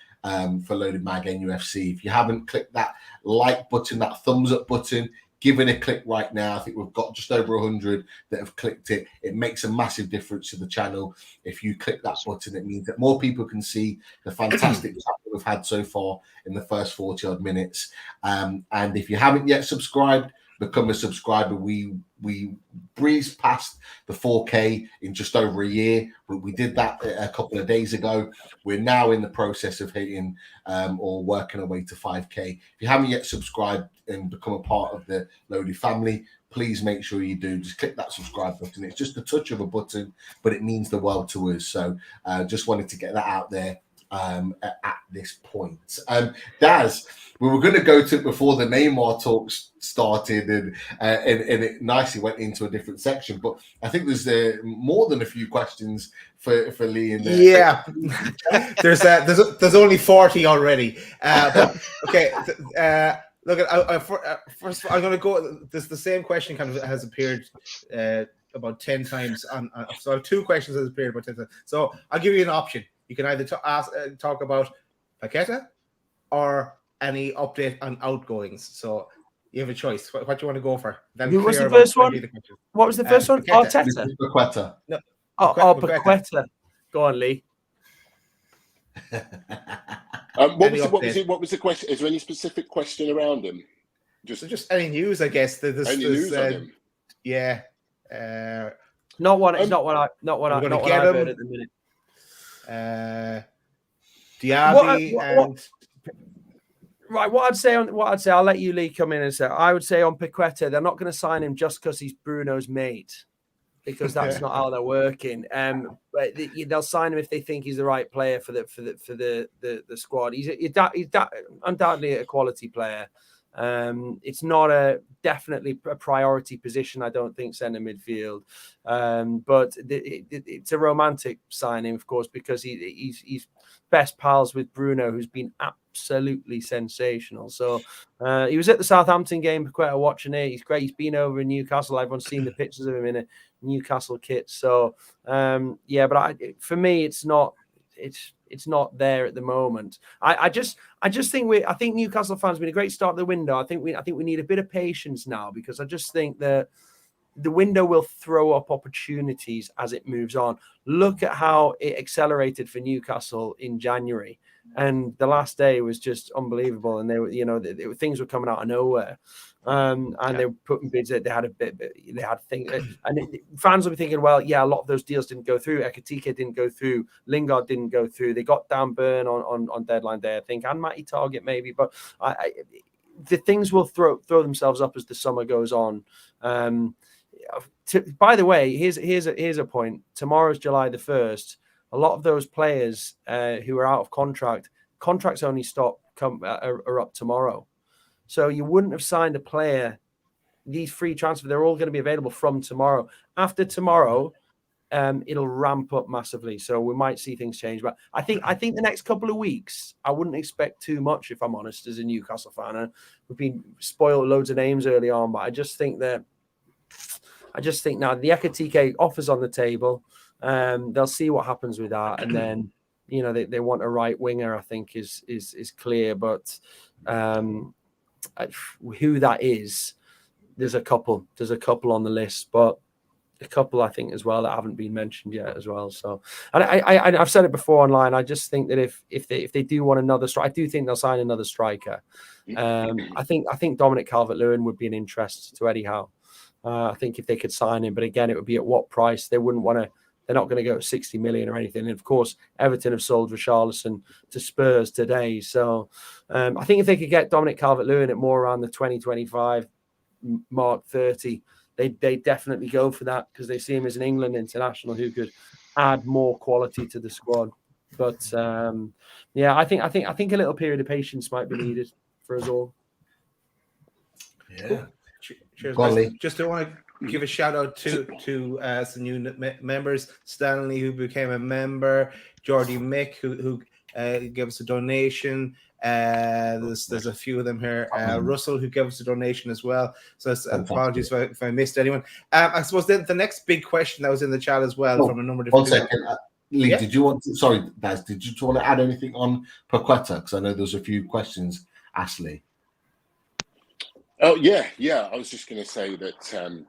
For Loaded Mag NUFC. If you haven't clicked that like button, that thumbs up button, give it a click right now. I think we've got just over 100 that have clicked it. It makes a massive difference to the channel. If you click that button, it means that more people can see the fantastic chat that we've had so far in the first 40 odd minutes. And if you haven't yet subscribed, become a subscriber. We breezed past the 4K in just over a year. We did that a couple of days ago. We're now in the process of hitting or working our way to 5K. If you haven't yet subscribed and become a part of the Lodi family, please make sure you do. Just click that subscribe button. It's just a touch of a button, but it means the world to us. So just wanted to get that out there at this point. Daz, we were going to go to before the Neymar talks started, and it nicely went into a different section. But I think there's more than a few questions for Lee in there. Yeah, there's only 40 already. But okay, look, first I'm going to go. The same question kind of has appeared about 10 times. So I have two questions that have appeared about 10 times. So I'll give you an option. You can either talk about Paqueta or any update on outgoings. So you have a choice. What do you want to go for? Who was the first one? What was the first one? Arteta. Paqueta. No. Paqueta. Go on, Lee. What was the question? Is there any specific question around him? Just any news, I guess. Any news on him? Yeah. Not what I heard at the minute. Diaby right. What I'd say, I'll let you, Lee, come in and say. I would say on Paqueta, they're not going to sign him just because he's Bruno's mate, because that's not how they're working. But they'll sign him if they think he's the right player for the squad. He's undoubtedly a quality player. It's not definitely a priority position, I don't think, centre midfield. But it's a romantic signing, of course, because he's best pals with Bruno, who's been absolutely sensational. So he was at the Southampton game, Paqueta, watching it. He's great. He's been over in Newcastle. Everyone's seen the pictures of him in a Newcastle kit. So but for me, it's not there at the moment. I think Newcastle fans have been a great start of the window. I think we need a bit of patience now, because I just think that the window will throw up opportunities as it moves on. Look at how it accelerated for Newcastle in January, and the last day was just unbelievable. And they were, things were coming out of nowhere. They were putting bids that they had things, and fans will be thinking, well, yeah, a lot of those deals didn't go through. Ekitike didn't go through. Lingard didn't go through. They got Dan Burn on deadline day, I think, and Matty Target maybe. But the things will throw themselves up as the summer goes on. By the way, here's a point. Tomorrow's July the 1st. A lot of those players who are out of contracts only are up tomorrow. So you wouldn't have signed a player. These free transfers, they're all going to be available from tomorrow. After tomorrow, it'll ramp up massively. So we might see things change. But I think the next couple of weeks, I wouldn't expect too much, if I'm honest, as a Newcastle fan. And we've been spoiled loads of names early on, but I just think now the Ekitike offer's on the table. They'll see what happens with that, and then they want a right winger. I think is clear, but who that is, there's a couple on the list, but a couple I think as well that haven't been mentioned yet as well. So, and I've said it before online. I just think that if they do want another striker, I do think they'll sign another striker. I think Dominic Calvert-Lewin would be an interest to Eddie Howe. I think if they could sign him, but again, it would be at what price? They wouldn't want to. They're not going to go 60 million or anything. And of course, Everton have sold Richarlison to Spurs today. So I think if they could get Dominic Calvert-Lewin at more around the 2025 mark, 30, they definitely go for that, because they see him as an England international who could add more quality to the squad. But I think a little period of patience might be needed for us all. Yeah. Cool. Cheers, guys. Just want to give a shout out to some new members. Stanley, who became a member. Jordy Mick, who gave us a donation. There's a few of them here. Russell, who gave us a donation as well. So apologies if I missed anyone. I suppose the next big question that was in the chat as well from a number of different people. 1 second. Lee, did you want to, sorry, Baz, did you want to add anything on Paqueta? Because I know there's a few questions, Ashley. Oh, yeah. I was just going to say that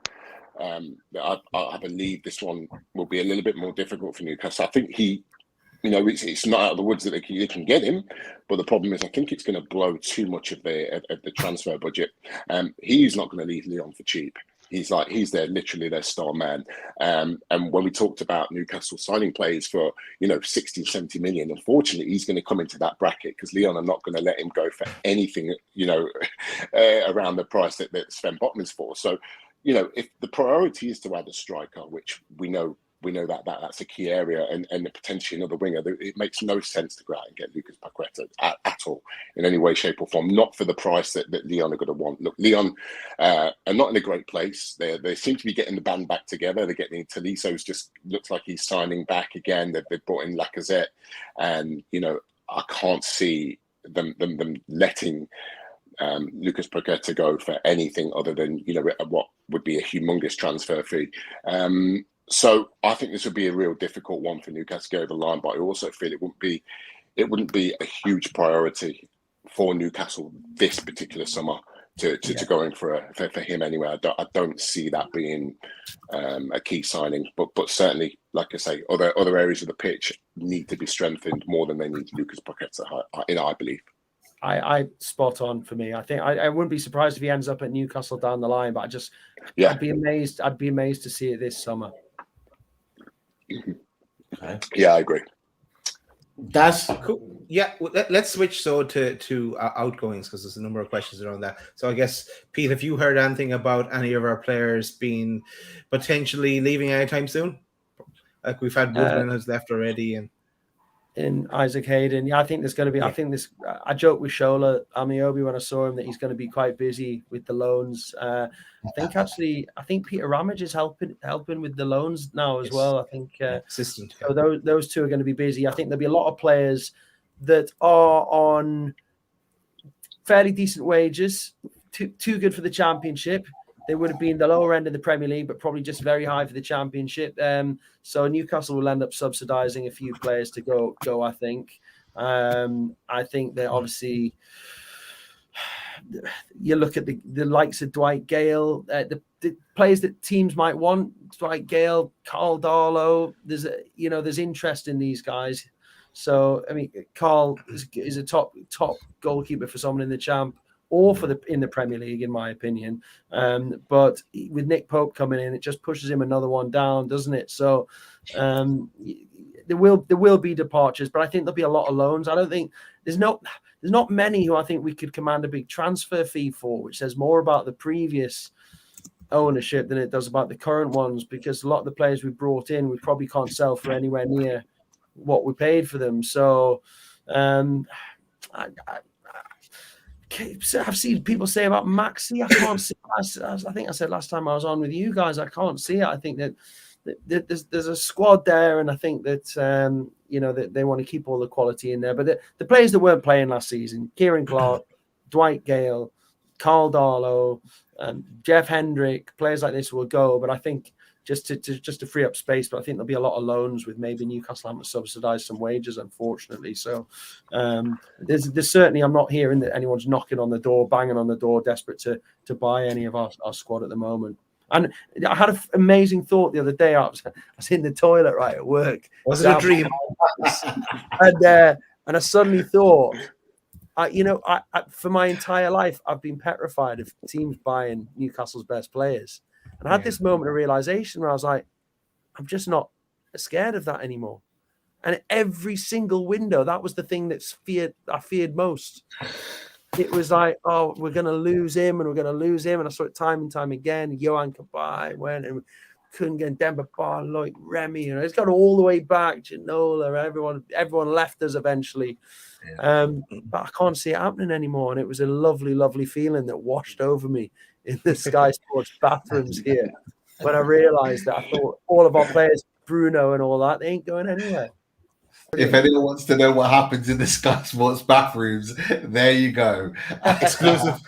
I believe this one will be a little bit more difficult for Newcastle. I think he it's not out of the woods that they can get him, but the problem is I think it's going to blow too much of the transfer budget. He's not going to leave Lyon for cheap. He's literally their star man. And when we talked about Newcastle signing players for 60, 70 million, unfortunately, he's going to come into that bracket because Lyon are not going to let him go for anything, around the price that Sven Botman's for. So, if the priority is to add a striker, which we know that's a key area, and potentially another winger, it makes no sense to go out and get Lucas Paqueta at all in any way, shape, or form. Not for the price that Lyon are going to want. Look, Lyon are not in a great place. They seem to be getting the band back together. They're getting Toliso's just looks like he's signing back again. They've brought in Lacazette, and I can't see them letting Lucas Paqueta go for anything other than what would be a humongous transfer fee. So I think this would be a real difficult one for Newcastle to go over the line, but I also feel it wouldn't be a huge priority for Newcastle this particular summer to go in for him anyway. I don't see that being a key signing, but certainly, like I say, other areas of the pitch need to be strengthened more than they need Lucas Paqueta. I believe. I spot on for me. I think I wouldn't be surprised if he ends up at Newcastle down the line, but I'd be amazed. I'd be amazed to see it this summer. Okay. Yeah, I agree. That's cool. Yeah, let's switch to outgoings because there's a number of questions around that. So I guess, Pete, have you heard anything about any of our players being potentially leaving anytime soon? Like we've had Woodman has left already, and Isaac Hayden. Yeah, I think there's going to be. Yeah. I joked with Shola Amiobi when I saw him that he's going to be quite busy with the loans. I think Peter Ramage is helping with the loans now as well. I think assistant. So those two are going to be busy. I think there'll be a lot of players that are on fairly decent wages, too good for the Championship. They would have been the lower end of the Premier League, but probably just very high for the Championship. So Newcastle will end up subsidising a few players to go. I think. I think that obviously you look at the likes of Dwight Gale, the players that teams might want. Dwight Gale, Carl Darlow. There's interest in these guys. So I mean, Carl is a top goalkeeper for someone in the Champ. Or in the Premier League, in my opinion. But with Nick Pope coming in, it just pushes him another one down, doesn't it? So there will be departures, but I think there'll be a lot of loans. I don't think there's not many who I think we could command a big transfer fee for, which says more about the previous ownership than it does about the current ones, because a lot of the players we brought in, we probably can't sell for anywhere near what we paid for them. So I've seen people say about Maxi. I can't see. I think I said last time I was on with you guys, I can't see it. I think that there's a squad there, and I think that that they want to keep all the quality in there. But the players that weren't playing last season, Kieran Clark, Dwight Gale, Carl Darlow, Jeff Hendrick, players like this will go. But I think just to free up space. But I think there'll be a lot of loans with maybe Newcastle having to subsidise some wages, unfortunately. So there's certainly, I'm not hearing that anyone's banging on the door, desperate to buy any of our squad at the moment. And I had an amazing thought the other day. I was in the toilet right at work. Was it a dream? And I suddenly thought, I for my entire life, I've been petrified of teams buying Newcastle's best players. And I had this moment of realization where I was like, I'm just not scared of that anymore. And every single window, that was the thing I feared most. It was like, oh, we're going to lose him, and we're going to lose him. And I saw it time and time again. Johan Cabaye went and couldn't get Demba Ba, like Remy. It's got all the way back. Ginola, everyone left us eventually. Yeah. But I can't see it happening anymore. And it was a lovely, lovely feeling that washed over me in the Sky Sports bathrooms here when I realised that. I thought all of our players, Bruno and all that, they ain't going anywhere. If anyone wants to know what happens in the Sky Sports bathrooms, there you go. Exclusive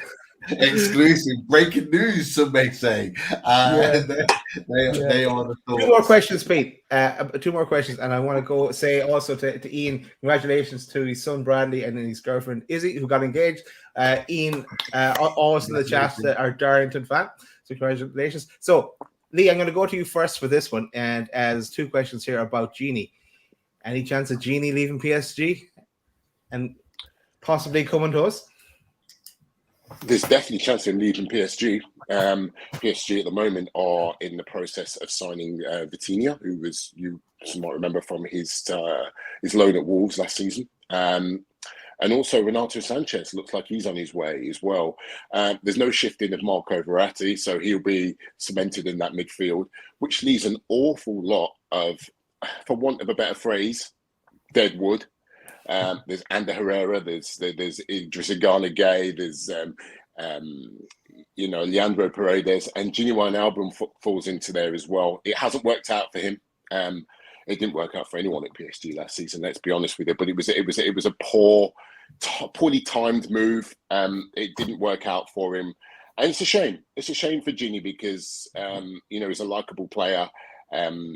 breaking news, some may say. They are the thoughts. Two more questions, Pete. Two more questions, and I want to go say also to Ian, congratulations to his son Bradley and his girlfriend Izzy, who got engaged. Ian, also in the chat, our Darlington fan. So congratulations. So Lee, I'm going to go to you first for this one, and as two questions here about Genie. Any chance of Genie leaving PSG and possibly coming to us? There's definitely a chance of him leaving PSG. PSG at the moment are in the process of signing Vitinha, who was, you might remember from his loan at Wolves last season. And also Renato Sanchez looks like he's on his way as well. There's no shifting of Marco Verratti, so he'll be cemented in that midfield, which leaves an awful lot of, for want of a better phrase, dead wood. There's Ander Herrera, there's Idrissa Gana Gueye, there's Leandro Paredes, and Gini Wijnaldum falls into there as well. It hasn't worked out for him. It didn't work out for anyone at PSG last season. Let's be honest with you. But it was a poorly timed move. It didn't work out for him, and it's a shame. It's a shame for Gini because he's a likable player.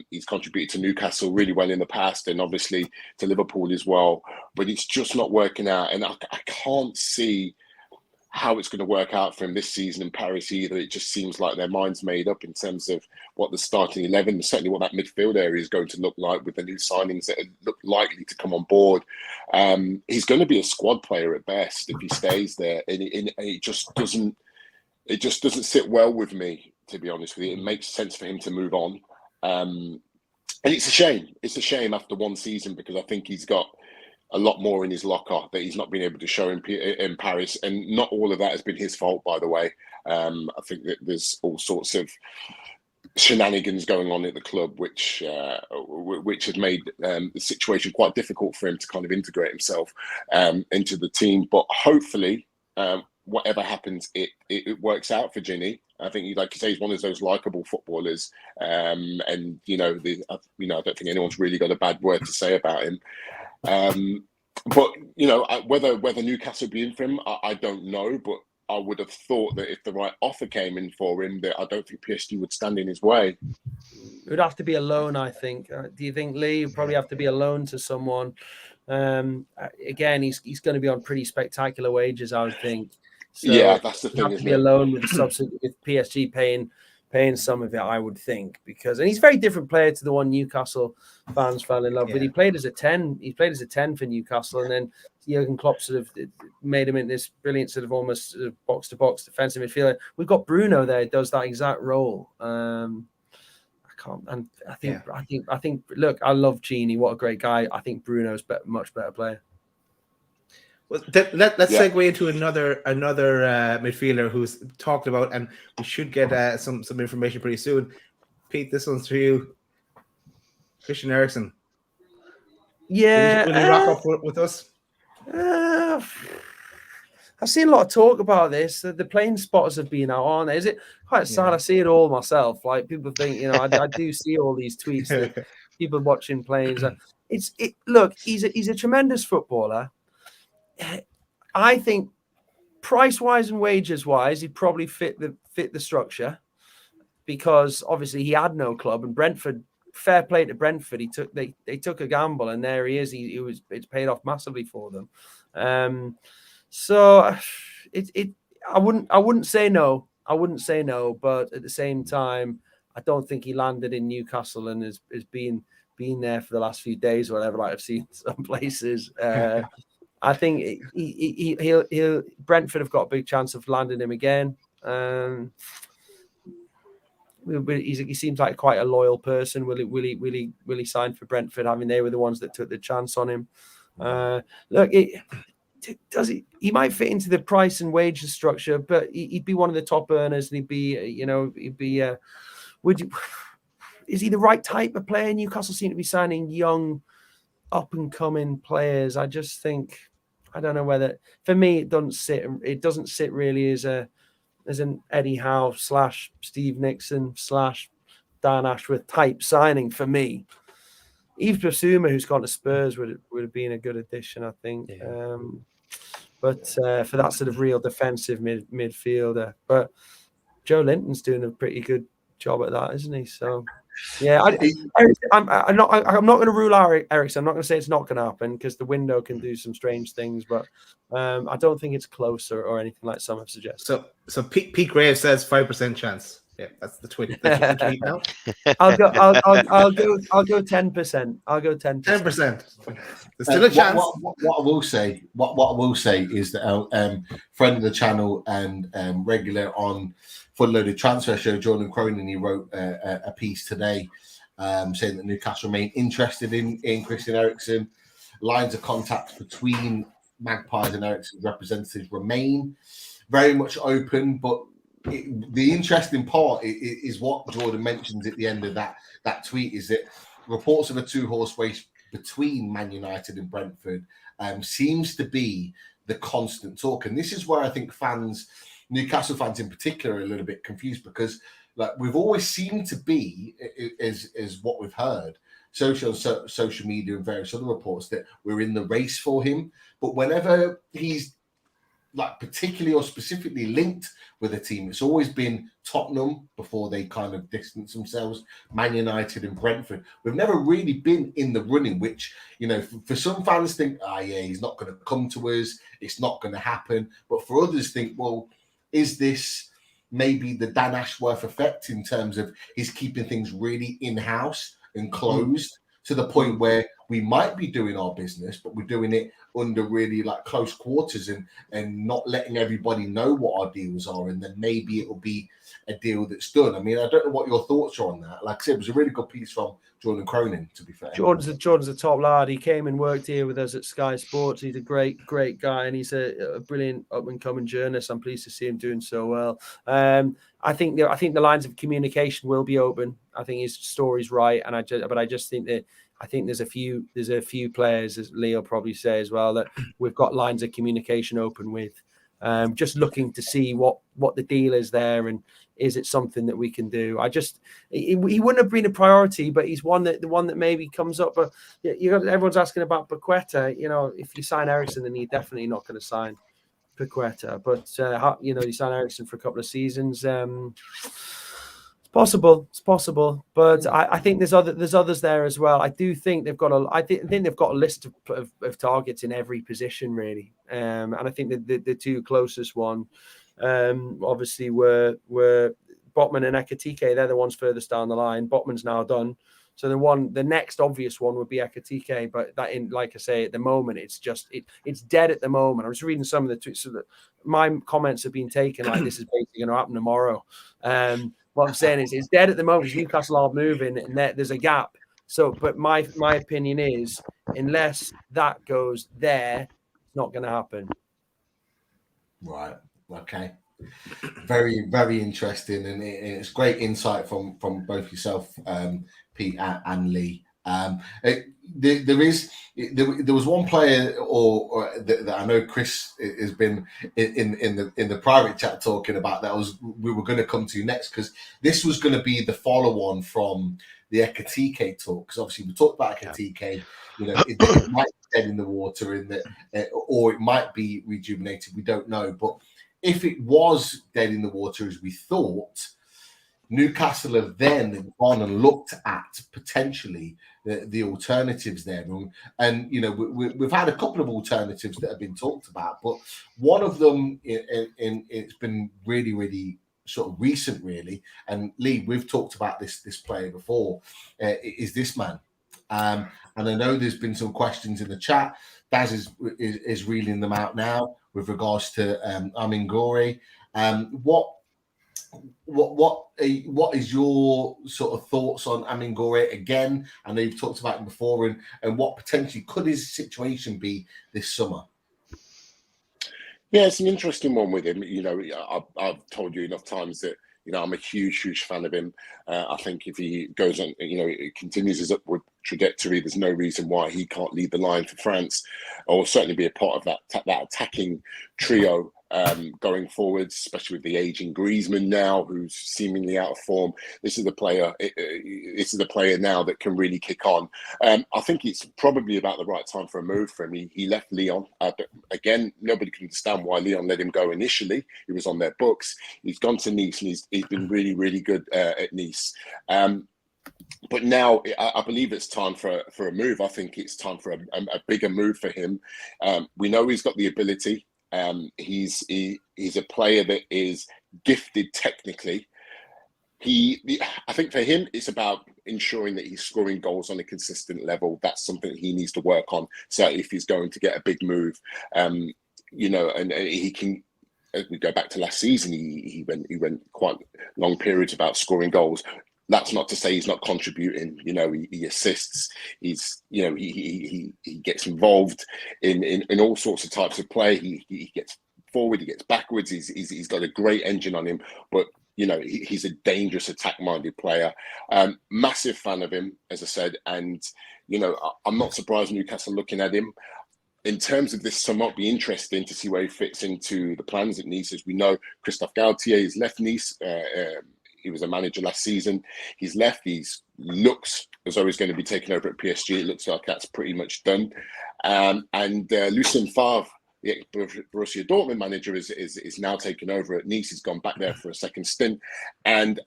He's contributed to Newcastle really well in the past, and obviously to Liverpool as well. But it's just not working out, and I can't see how it's going to work out for him this season in Paris either. It just seems like their mind's made up in terms of what the starting 11, certainly what that midfield area is going to look like with the new signings that look likely to come on board. He's going to be a squad player at best if he stays there, and it just doesn't sit well with me, to be honest with you. It makes sense for him to move on. And it's a shame. It's a shame after one season because I think he's got a lot more in his locker that he's not been able to show in Paris. And not all of that has been his fault, by the way. I think that there's all sorts of shenanigans going on at the club, which has made the situation quite difficult for him to kind of integrate himself into the team. But hopefully, whatever happens, it works out for Gini. I think, like you say, he's one of those likable footballers, and I don't think anyone's really got a bad word to say about him. But whether Newcastle be in for him, I don't know. But I would have thought that if the right offer came in for him, that I don't think PSG would stand in his way. It would have to be a loan, I think. Do you think, Lee? It'd probably have to be a loan to someone. Again, he's going to be on pretty spectacular wages, I would think. So yeah, that's the thing. Have to be a loan with PSG paying some of it, I would think, and he's a very different player to the one Newcastle fans fell in love with. He played as a 10. He played as a 10 for Newcastle, and then Jurgen Klopp sort of made him in this brilliant sort of almost sort of box-to-box defensive midfielder. We've got Bruno there, does that exact role. I think. Look, I love Gini. What a great guy. I think Bruno's much better player. Well, let's segue into another midfielder who's talked about, and we should get some information pretty soon. Pete, this one's for you. Christian Eriksen. Yeah. Will you rock up with us? I've seen a lot of talk about this. The plane spotters have been out, aren't they? Is it quite sad? I see it all myself. Like people think, I do see all these tweets that people watching planes. Look, he's a tremendous footballer. I think price-wise and wages-wise, he'd probably fit the structure because obviously he had no club, and Brentford, fair play to Brentford, they took a gamble, and there he is. It's paid off massively for them. So I wouldn't say no. I wouldn't say no, but at the same time, I don't think he landed in Newcastle and has been there for the last few days or whatever. Like I've seen some places. I think he'll Brentford have got a big chance of landing him again. He seems like quite a loyal person. Will he sign for Brentford? I mean, they were the ones that took the chance on him. Look, he might fit into the price and wages structure, but he'd be one of the top earners, and is he the right type of player? Newcastle seem to be signing young, up and coming players. I just think, I don't know whether, for me, it doesn't sit really as an Eddie Howe / Steve Nixon / Dan Ashworth type signing for me. Yves Bissouma, who's gone to Spurs, would have been a good addition, I think. Yeah. But for that sort of real defensive midfielder. But Joe Linton's doing a pretty good job at that, isn't he? So, yeah, I'm not going to rule out Eriksen. I'm not going to say it's not going to happen because the window can do some strange things, but I don't think it's closer or anything like some have suggested. So Pete Graves says 5% chance. Yeah, that's the tweet. That's the tweet now. I'll go 10%. I'll go 10%. 10%. There's still a chance. What I will say, what I will say is that our friend of the channel and regular on Full Loaded Transfer Show, Jordan Cronin, he wrote a piece today saying that Newcastle remain interested in Christian Eriksen. Lines of contact between Magpies and Eriksen's representatives remain very much open, but the interesting part is what Jordan mentions at the end of that tweet, is that reports of a two-horse race between Man United and Brentford seems to be the constant talk. And this is where I think fans, Newcastle fans in particular, are a little bit confused, because like we've always seemed to be, is what we've heard, social media and various other reports, that we're in the race for him. But whenever he's like particularly or specifically linked with a team, it's always been Tottenham before they kind of distance themselves, Man United and Brentford. We've never really been in the running, which, you know, for some fans think, yeah, he's not going to come to us, it's not going to happen. But for others think, well, is this maybe the Dan Ashworth effect in terms of he's keeping things really in-house and closed to the point where we might be doing our business, but we're doing it under really like close quarters and not letting everybody know what our deals are, and then maybe it will be a deal that's done. I mean, I don't know what your thoughts are on that. Like I said, it was a really good piece from Jordan Cronin, to be fair. Jordan's a top lad. He came and worked here with us at Sky Sports. He's a great guy, and he's a brilliant up-and-coming journalist. I'm pleased to see him doing so well. I think the lines of communication will be open. I think his story's right, and I just think that there's a few players, as Leo probably say as well, that we've got lines of communication open with. Just looking to see what the deal is there, and is it something that we can do. He wouldn't have been a priority, but he's the one that maybe comes up. But everyone's asking about Paqueta. You know, if you sign Eriksen, then you're definitely not going to sign Paqueta. But you sign Eriksen for a couple of seasons. It's possible, but I think there's others there as well. I do think they've got a list of targets in every position really, and I think that the two closest one, obviously were Botman and Ekitike. They're the ones furthest down the line. Botman's now done, so the next obvious one would be Ekitike. But like I say, at the moment it's dead at the moment. I was reading some of the tweets, so that my comments have been taken like this is basically going to happen tomorrow. What I'm saying is it's dead at the moment. Newcastle are moving, and there's a gap. So, but my opinion is, unless that goes there, it's not going to happen. Right. Okay. Very, very interesting, and it's great insight from both yourself, Pete and Lee. There was one player that I know Chris has been in the private chat talking about, we were going to come to next, because this was going to be the follow on from the Ekitike talk, because obviously we talked about Ekitike. You know, it might be dead in the water, or it might be rejuvenated. We don't know, but if it was dead in the water as we thought, Newcastle have then gone and looked at potentially the alternatives there, and you know we've had a couple of alternatives that have been talked about, but one of them it's been really, really sort of recent, really. And Lee, we've talked about this player before. Is this man? And I know there's been some questions in the chat. Daz is reeling them out now with regards to Amin Gouiri. What is your sort of thoughts on Amin Gouiri again? I know you've talked about him before, and what potentially could his situation be this summer? Yeah, it's an interesting one with him. You know, I've told you enough times that, you know, I'm a huge fan of him. I think if he goes on, you know, it continues his upward trajectory, there's no reason why he can't lead the line for France, or certainly be a part of that attacking trio going forwards, especially with the aging Griezmann now, who's seemingly out of form. This is the player now that can really kick on. I think it's probably about the right time for a move for him. He left Lyon. Again, nobody can understand why Lyon let him go initially. He was on their books. He's gone to Nice, and he's been really, really good at Nice. But now I believe it's time for a move. I think it's time for a bigger move for him. We know he's got the ability. He's a player that is gifted technically. I think for him, it's about ensuring that he's scoring goals on a consistent level. That's something that he needs to work on. So if he's going to get a big move, you know, and he can. As we go back to last season, he went quite long periods about scoring goals. That's not to say he's not contributing. You know, he assists. He's, you know, he gets involved in all sorts of types of play. He gets forward. He gets backwards. He's got a great engine on him. But you know, he's a dangerous attack-minded player. Massive fan of him, as I said. And you know, I'm not surprised Newcastle looking at him. In terms of this summer, it'll be interesting to see where he fits into the plans at Nice. As we know, Christophe Galtier has left Nice. He was a manager last season. He's left. Looks as though he's going to be taking over at PSG. It looks like that's pretty much done. And Lucien Favre, the Borussia Dortmund manager, is now taking over at Nice. He's gone back there for a second stint. And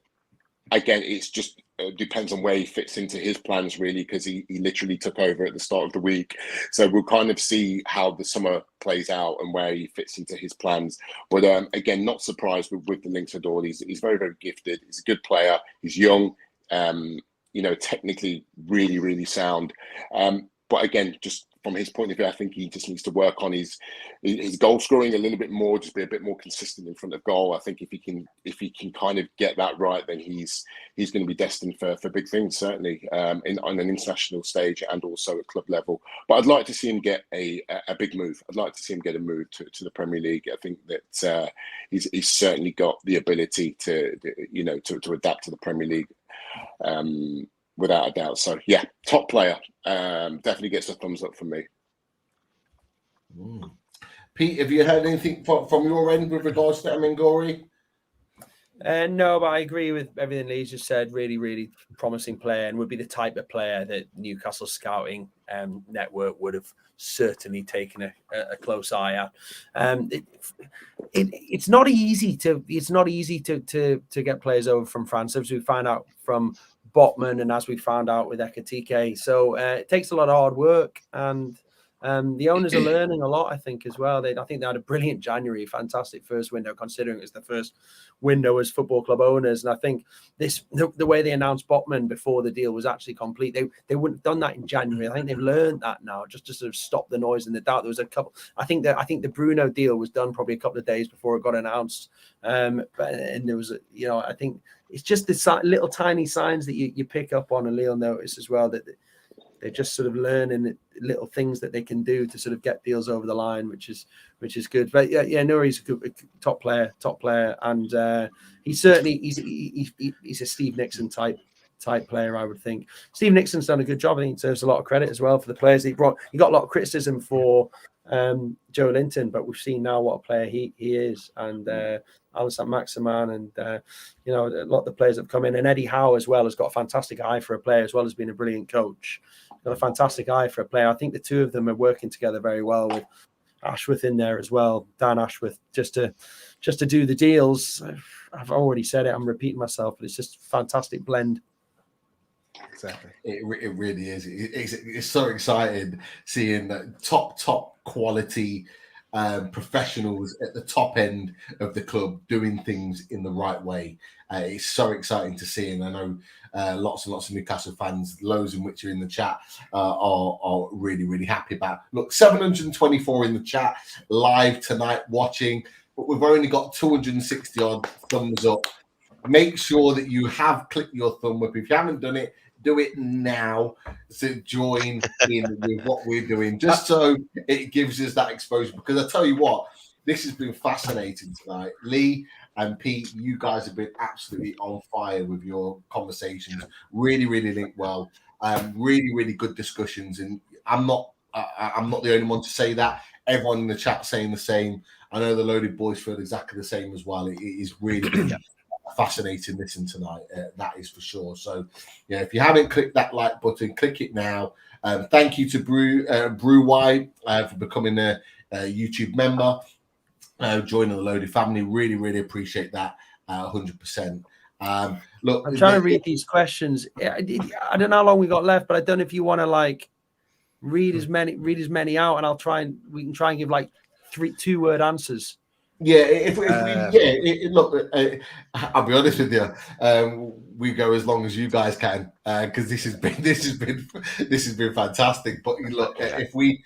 again, it's just depends on where he fits into his plans, really, because he literally took over at the start of the week. So we'll kind of see how the summer plays out and where he fits into his plans. But again, not surprised with the links at all. He's very, very gifted. He's a good player. He's young, you know, technically really, really sound. But again, just from his point of view, I think he just needs to work on his goal scoring a little bit more, just be a bit more consistent in front of goal. I think if he can kind of get that right, then he's going to be destined for big things, certainly on an international stage and also at club level. But I'd like to see him get a big move. I'd like to see him get a move to the Premier League. I think that he's certainly got the ability to adapt to the Premier League. Without a doubt. So, yeah, top player. Definitely gets a thumbs up from me. Pete, have you heard anything from your end with regards to Amengori? No, but I agree with everything Lee's just said. Really, really promising player, and would be the type of player that Newcastle scouting network would have certainly taken a close eye at. It's not easy to get players over from France, as we find out from Botman and as we found out with Ekitike. So it takes a lot of hard work, and the owners are learning a lot, I think, as well. I think they had a brilliant January, fantastic first window, considering it's the first window as football club owners. And I think the way they announced Botman before the deal was actually complete. They wouldn't have done that in January. I think they've learned that now, just to sort of stop the noise and the doubt. There was a couple. I think the Bruno deal was done probably a couple of days before it got announced. And there was, I think it's just the little tiny signs that you pick up on, and Leo noticed as well, that they're just sort of learning little things that they can do to sort of get deals over the line, which is good. But yeah, Nuri's a good top player, and he's certainly he's a Steve Nixon type player, I would think. Steve Nixon's done a good job. I think he deserves a lot of credit as well for the players he brought. He got a lot of criticism for Joe Linton, but we've seen now what a player he is, and Alassane Maximin, and a lot of the players that have come in, and Eddie Howe as well has got a fantastic eye for a player, as well as being a brilliant coach. Got a fantastic eye for a player. I think the two of them are working together very well, with Ashworth in there as well, Dan Ashworth, just to do the deals. I've already said it, I'm repeating myself, but it's just a fantastic blend. Exactly, it really is. It's so exciting seeing that top quality professionals at the top end of the club doing things in the right way. It's so exciting to see, and I know lots and lots of Newcastle fans, loads in which are in the chat, are really, really happy about. Look, 724 in the chat live tonight watching, but we've only got 260 odd thumbs up. Make sure that you have clicked your thumb up. If you haven't done it, do it now to join in with what we're doing, just so it gives us that exposure. Because I tell you what, this has been fascinating tonight. Lee and Pete, you guys have been absolutely on fire with your conversations. Really, really linked well. Really, really good discussions. And I'm not the only one to say that. Everyone in the chat saying the same. I know the Loaded Boys feel exactly the same as well. It is really fascinating listen tonight, that is for sure. So yeah, if you haven't clicked that like button, click it now. Thank you to Brew Y for becoming a YouTube member, joining the Loaded family. Really, really appreciate that. 100%. Look, I'm trying to read these questions. I don't know how long we got left, but I don't know if you want to read as many out, and we can try and give 2-word answers. Yeah, look, I'll be honest with you. We go as long as you guys can because this has been fantastic. But look, if we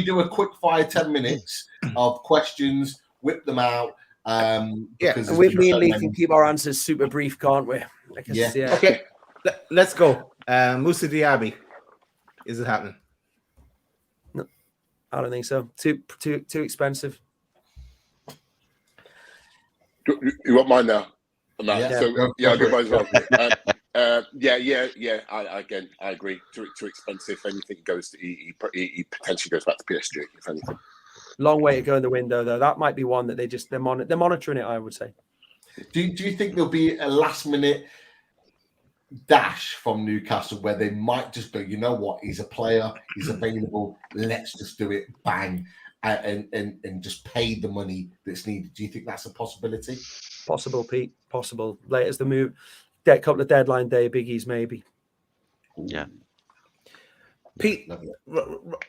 do a quick fire 10 minutes of questions, whip them out. We and Lee can keep our answers super brief, can't we? Okay, let's go. Musa Diaby, is it happening? No, I don't think so. Too expensive. You want mine now? Yeah. So I'll do mine as well. I agree. Too expensive. If anything goes to he potentially goes back to PSG. If anything, long way to go in the window though. That might be one that they're monitoring it. I would say. Do you think there'll be a last minute dash from Newcastle where they might just go, you know what, he's a player, he's available, let's just do it, bang, and just pay the money that's needed? Do you think that's a possibility? Possible, Pete. Possible. Late as the move, couple of deadline day biggies, maybe. Yeah. Pete,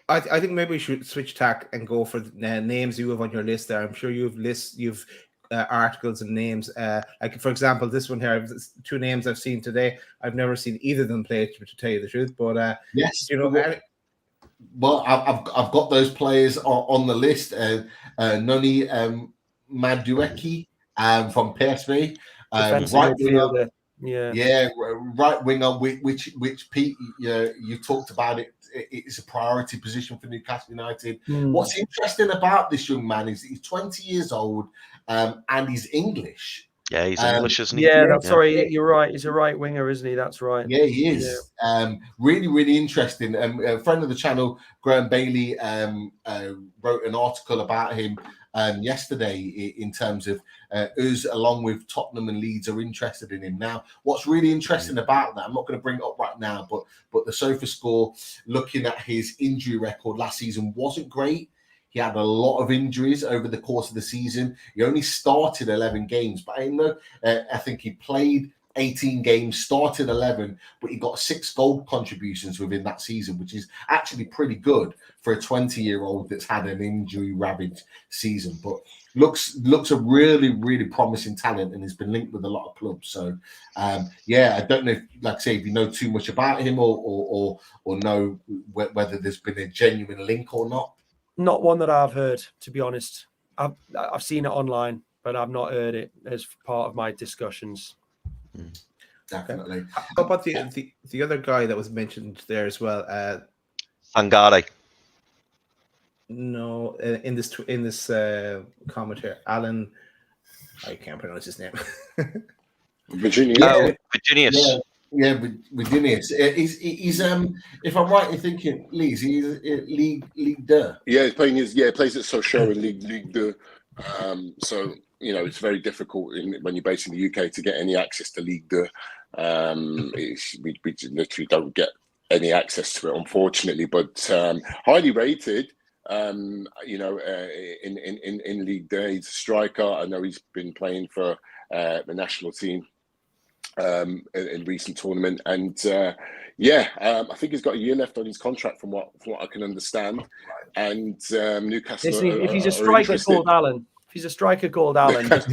I think maybe we should switch tack and go for names you have on your list there. I'm sure you've articles and names. Like for example, this one here, 2 names I've seen today. I've never seen either of them play, to tell you the truth. But yes, well, I've got those players on the list. Noni Madueke from PSV, right winger. Yeah, right winger, which Pete, you talked about it. It's a priority position for Newcastle United. What's interesting about this young man is he's 20 years old and he's English. Yeah, he's English, isn't he? Yeah, sorry, you're right. He's a right winger, isn't he? That's right. Yeah, he is. Yeah. Really, really interesting. A friend of the channel, Graham Bailey, wrote an article about him yesterday in terms of us, along with Tottenham and Leeds, are interested in him. Now, what's really interesting about that, I'm not going to bring it up right now, but the SofaScore, looking at his injury record last season, wasn't great. He had a lot of injuries over the course of the season. He only started 11 games, but I think he played 18 games, started 11, but he got 6 goal contributions within that season, which is actually pretty good for a 20-year-old that's had an injury-ravaged season. But looks a really, really promising talent and has been linked with a lot of clubs. So, I don't know, if you know too much about him or know whether there's been a genuine link or not. Not one that I've heard, to be honest. I've seen it online, but I've not heard it as part of my discussions. Definitely. How about the other guy that was mentioned there as well? Sangare. No, in this comment here, Alan. I can't pronounce his name. Virginia. Virginius. Yeah, Virginius. He's if I'm right in thinking, Leeds, he's League 2. Yeah, he's playing plays at Sochaux in League 2. So it's very difficult when you're based in the UK to get any access to League 2. We literally don't get any access to it, unfortunately. But highly rated, in League 2. He's a striker. I know he's been playing for the national team in recent tournament, and I think he's got a year left on his contract from what I can understand. And Newcastle, if he's a striker called Alan, just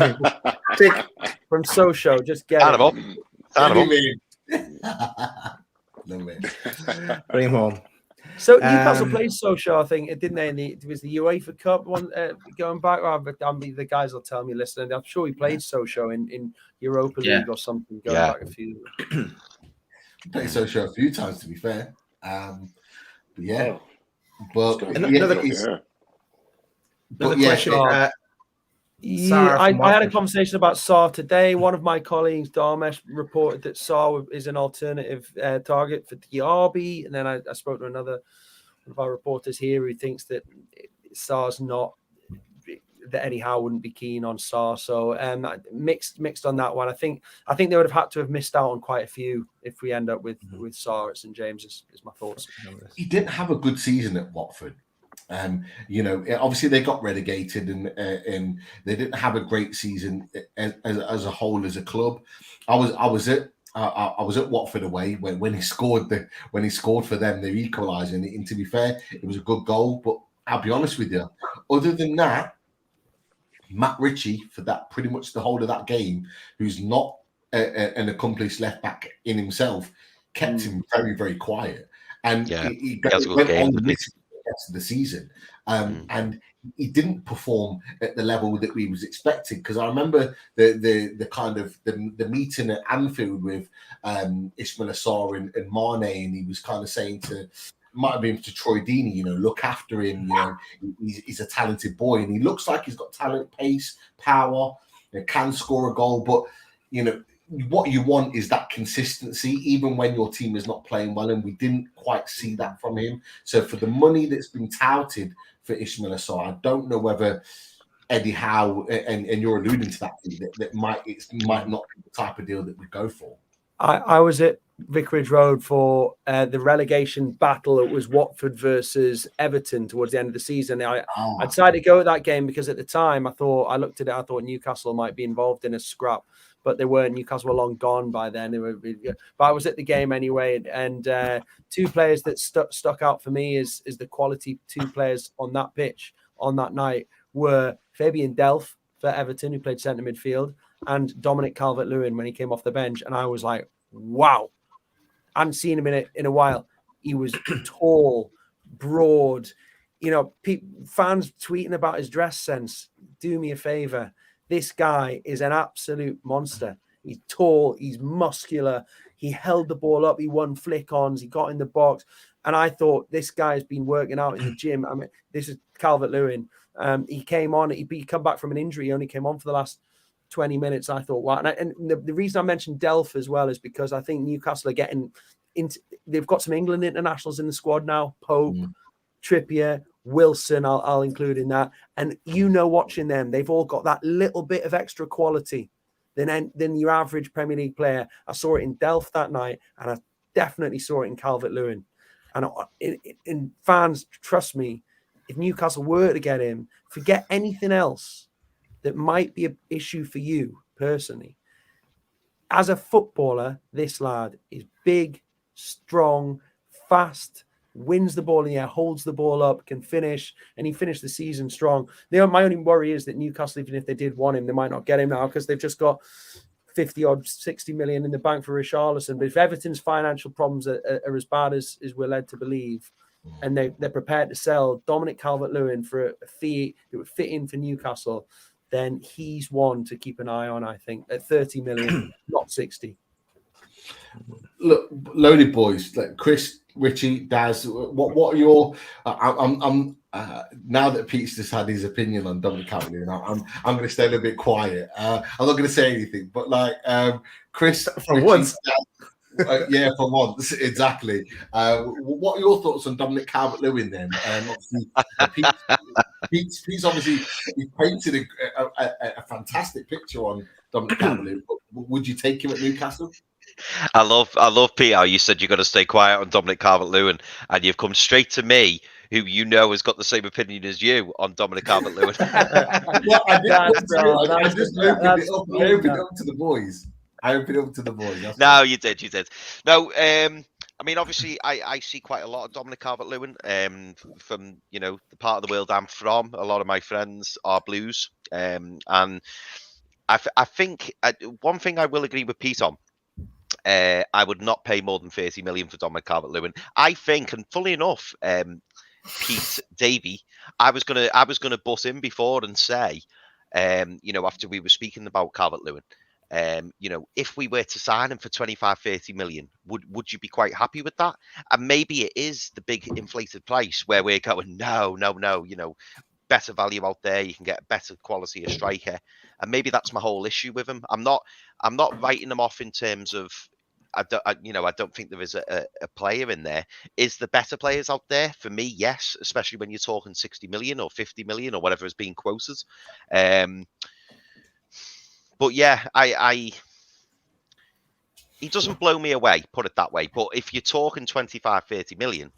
from Sochaux, just get him. Bring him home. So Newcastle played Sochaux, I think, didn't they? It was the UEFA Cup one going back. The guys will tell me listening. I'm sure he played Sochaux in Europa League or something. Going back a few. He played Sochaux a few times, to be fair. Another question. I had a conversation about Sarr today. One of my colleagues, Darmesh, reported that Sarr is an alternative target for Diaby. And then I spoke to another one of our reporters here who thinks that Sarr's not, that Eddie Howe wouldn't be keen on Sarr. So mixed on that one. I think they would have had to have missed out on quite a few if we end up with Sarr at St James's, is my thoughts. He didn't have a good season at Watford. Obviously they got relegated and they didn't have a great season as a whole as a club. I was at Watford away when he scored for them, they equalised, and to be fair, it was a good goal. But I'll be honest with you, other than that, Matt Ritchie, for that pretty much the whole of that game, who's not an accomplished left back in himself, kept him very, very quiet. And he went on the rest of the season. And he didn't perform at the level that we was expecting. Because I remember the kind of the meeting at Anfield with Ismail Assar and Mane, and he was kind of saying might have been to Troy Deeney, you know, look after him. You know, he's a talented boy, and he looks like he's got talent, pace, power, can score a goal. But you know, what you want is that consistency, even when your team is not playing well, and we didn't quite see that from him. So for the money that's been touted for Ismail Assar, I don't know whether Eddie Howe, and you're alluding to that might not be the type of deal that we go for. I was at Vicarage Road for the relegation battle. It was Watford versus Everton towards the end of the season. I decided to go at that game because at the time I looked at it, I thought Newcastle might be involved in a scrap, but they weren't. Newcastle were long gone by then. But I was at the game anyway, and two players that stuck out for me is the quality two players on that pitch on that night were Fabian Delph for Everton, who played centre midfield, and Dominic Calvert-Lewin when he came off the bench. And I was like, wow, I hadn't seen him in a while. He was tall, broad. You know, fans tweeting about his dress sense. Do me a favor. This guy is an absolute monster. He's tall. He's muscular. He held the ball up. He won flick-ons. He got in the box. And I thought, this guy's been working out in the gym. I mean, this is Calvert-Lewin. He came on. He'd come back from an injury. He only came on for the last 20 minutes. I thought, wow. And the reason I mentioned Delph as well is because I think Newcastle are getting into, they've got some England internationals in the squad now. Pope, Trippier, Wilson, I'll include in that. And watching them, they've all got that little bit of extra quality than your average Premier League player. I saw it in Delph that night, and I definitely saw it in Calvert-Lewin. And fans, trust me, if Newcastle were to get him, forget anything else that might be an issue for you personally. As a footballer, this lad is big, strong, fast, wins the ball in the air, holds the ball up, can finish, and he finished the season strong. My only worry is that Newcastle, even if they did want him, they might not get him now because they've just got 60 million in the bank for Richarlison. But if Everton's financial problems are as bad as we're led to believe, and they're prepared to sell Dominic Calvert-Lewin for a fee that would fit in for Newcastle, then he's one to keep an eye on, I think, at 30 million, not 60. Look, loaded boys, like Chris, Richie, Daz, what are your? I'm now that Pete's just had his opinion on Dominic Calvert-Lewin, I'm going to stay a little bit quiet. I'm not going to say anything, but like Chris, for once. Yeah, for once, exactly. What are your thoughts on Dominic Calvert-Lewin then? Obviously, Pete's obviously he painted a fantastic picture on Dominic Calvert-Lewin. Would you take him at Newcastle? I love Pete. How you said you're going to stay quiet on Dominic Calvert-Lewin, and you've come straight to me, who has got the same opinion as you on Dominic Calvert-Lewin. Well, I just opened it up to the boys. I opened it up to the boys. No, you did. No, I mean, obviously, I see quite a lot of Dominic Calvert-Lewin from, the part of the world I'm from. A lot of my friends are Blues. And I think one thing I will agree with Pete on, I would not pay more than 30 million for Dominic Calvert-Lewin. I think, and fully enough, Pete, Davey, I was gonna butt in before and say, after we were speaking about Calvert-Lewin, if we were to sign him for 25, 30 million, would you be quite happy with that? And maybe it is the big inflated price where we're going, no, better value out there. You can get a better quality of striker. And maybe that's my whole issue with him. I'm not writing him off in terms of, I don't think there is a player in there. Is there better players out there? For me, yes, especially when you're talking 60 million or 50 million or whatever is being quoted. But yeah, he doesn't blow me away, put it that way. But if you're talking 25, 30 million,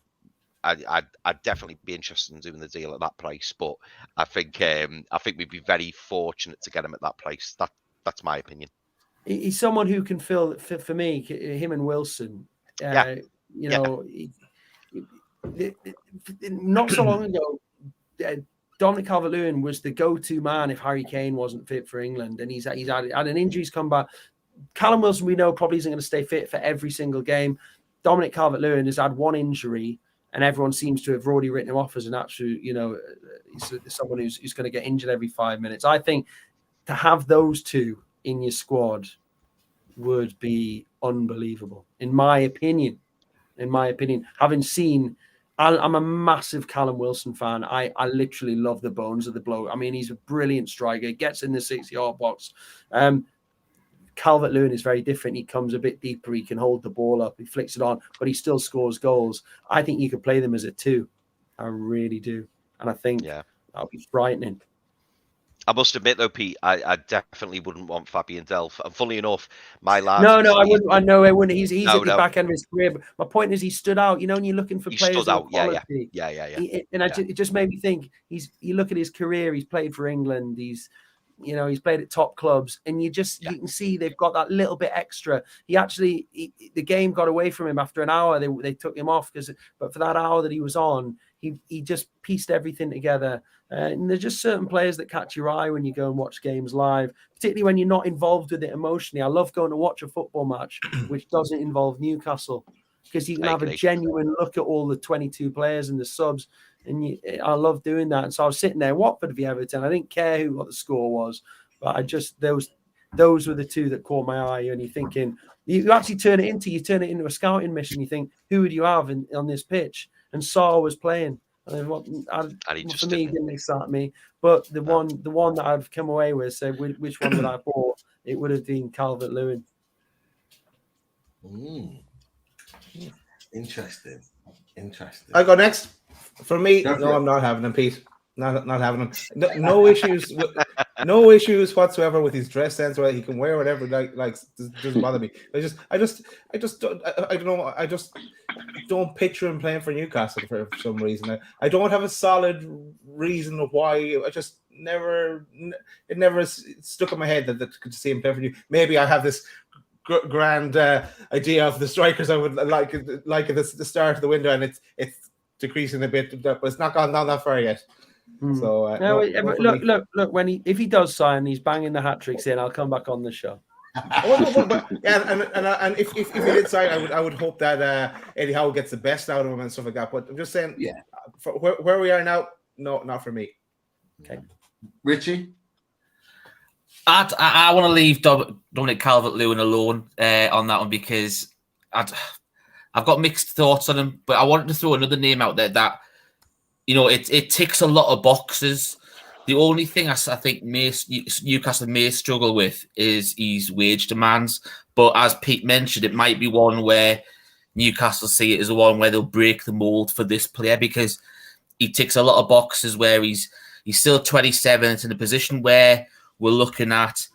I'd definitely be interested in doing the deal at that price. But I think we'd be very fortunate to get him at that price. That's my opinion. He's someone who can fill, for me, him and Wilson. Not so long ago, Dominic Calvert-Lewin was the go-to man if Harry Kane wasn't fit for England, and he's had an injuries come back. Callum Wilson, we know, probably isn't going to stay fit for every single game. Dominic Calvert-Lewin has had one injury, and everyone seems to have already written him off as an absolute, someone who's going to get injured every 5 minutes. I think to have those two in your squad would be unbelievable, in my opinion. Having seen, I'm a massive Callum Wilson fan. I literally love the bones of the bloke. I mean, he's a brilliant striker, gets in the 6-yard box. Calvert-Lewin is very different. He comes a bit deeper. He can hold the ball up. He flicks it on, but he still scores goals. I think you could play them as a 2. I really do. And I think that'll be frightening. I must admit, though, Pete, I definitely wouldn't want Fabian Delph. And funnily enough, my lad... No, I wouldn't. I know I wouldn't. He's at the back end of his career. But my point is he stood out. You know, when you're looking for players stood out. of quality. Yeah. It just made me think, you look at his career, he's played for England, he's played at top clubs, and you can see they've got that little bit extra. The game got away from him after an hour. They took him off but for that hour that he was on, he just pieced everything together. And there's just certain players that catch your eye when you go and watch games live, particularly when you're not involved with it emotionally. I love going to watch a football match which doesn't involve Newcastle, because you can have a genuine look at all the 22 players and the subs. And I love doing that. And so I was sitting there, Watford v Everton. I didn't care what the score was, but those were the two that caught my eye. And you're thinking, you actually turn it into a scouting mission. You think, who would you have on this pitch? And Sarr was playing. And for me, it didn't excite me. But the one that I've come away with, so which one would I bought? It would have been Calvert-Lewin. Interesting. I go next. For me, no, I'm not having him, Pete. Not having him. No issues. No issues whatsoever with his dress sense. Or he can wear whatever doesn't bother me. I don't know. I just don't picture him playing for Newcastle for some reason. I don't have a solid reason of why. It never stuck in my head that could see him play for you. Maybe I have this grand idea of the strikers I would like at the start of the window, and it's decreasing a bit, but it's not gone down that far yet. So look, if he does sign, he's banging the hat tricks in. I'll come back on the show. And if he did sign, I would hope that Eddie Howe gets the best out of him and stuff like that. But I'm just saying, for where we are now, no, not for me. Okay, Richie. I want to leave Dominic Calvert-Lewin alone on that one, because I've got mixed thoughts on him, but I wanted to throw another name out there that, it ticks a lot of boxes. The only thing I think Newcastle may struggle with is his wage demands. But as Pete mentioned, it might be one where Newcastle see it as the one where they'll break the mold for this player, because he ticks a lot of boxes where he's still 27. It's in a position where we're looking at.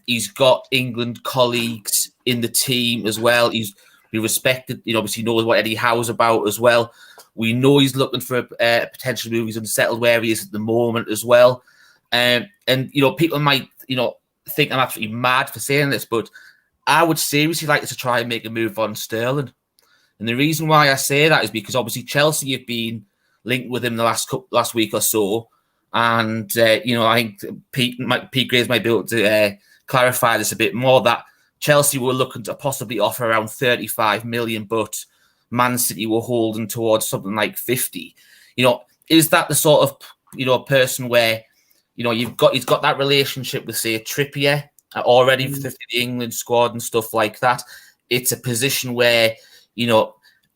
He's got England colleagues in the team as well. He's respected. Obviously knows what Eddie Howe's about as well. We know he's looking for a potential move. He's unsettled where he is at the moment as well. And people might think I'm absolutely mad for saying this, but I would seriously like to try and make a move on Sterling. And the reason why I say that is because obviously Chelsea have been linked with him the last week or so. And, I think Pete Graves might be able to clarify this a bit more, that Chelsea were looking to possibly offer around 35 million, but Man City were holding towards something like 50. Is that the sort of, person where, he's got that relationship with, say, Trippier already for the England squad and stuff like that? It's a position where,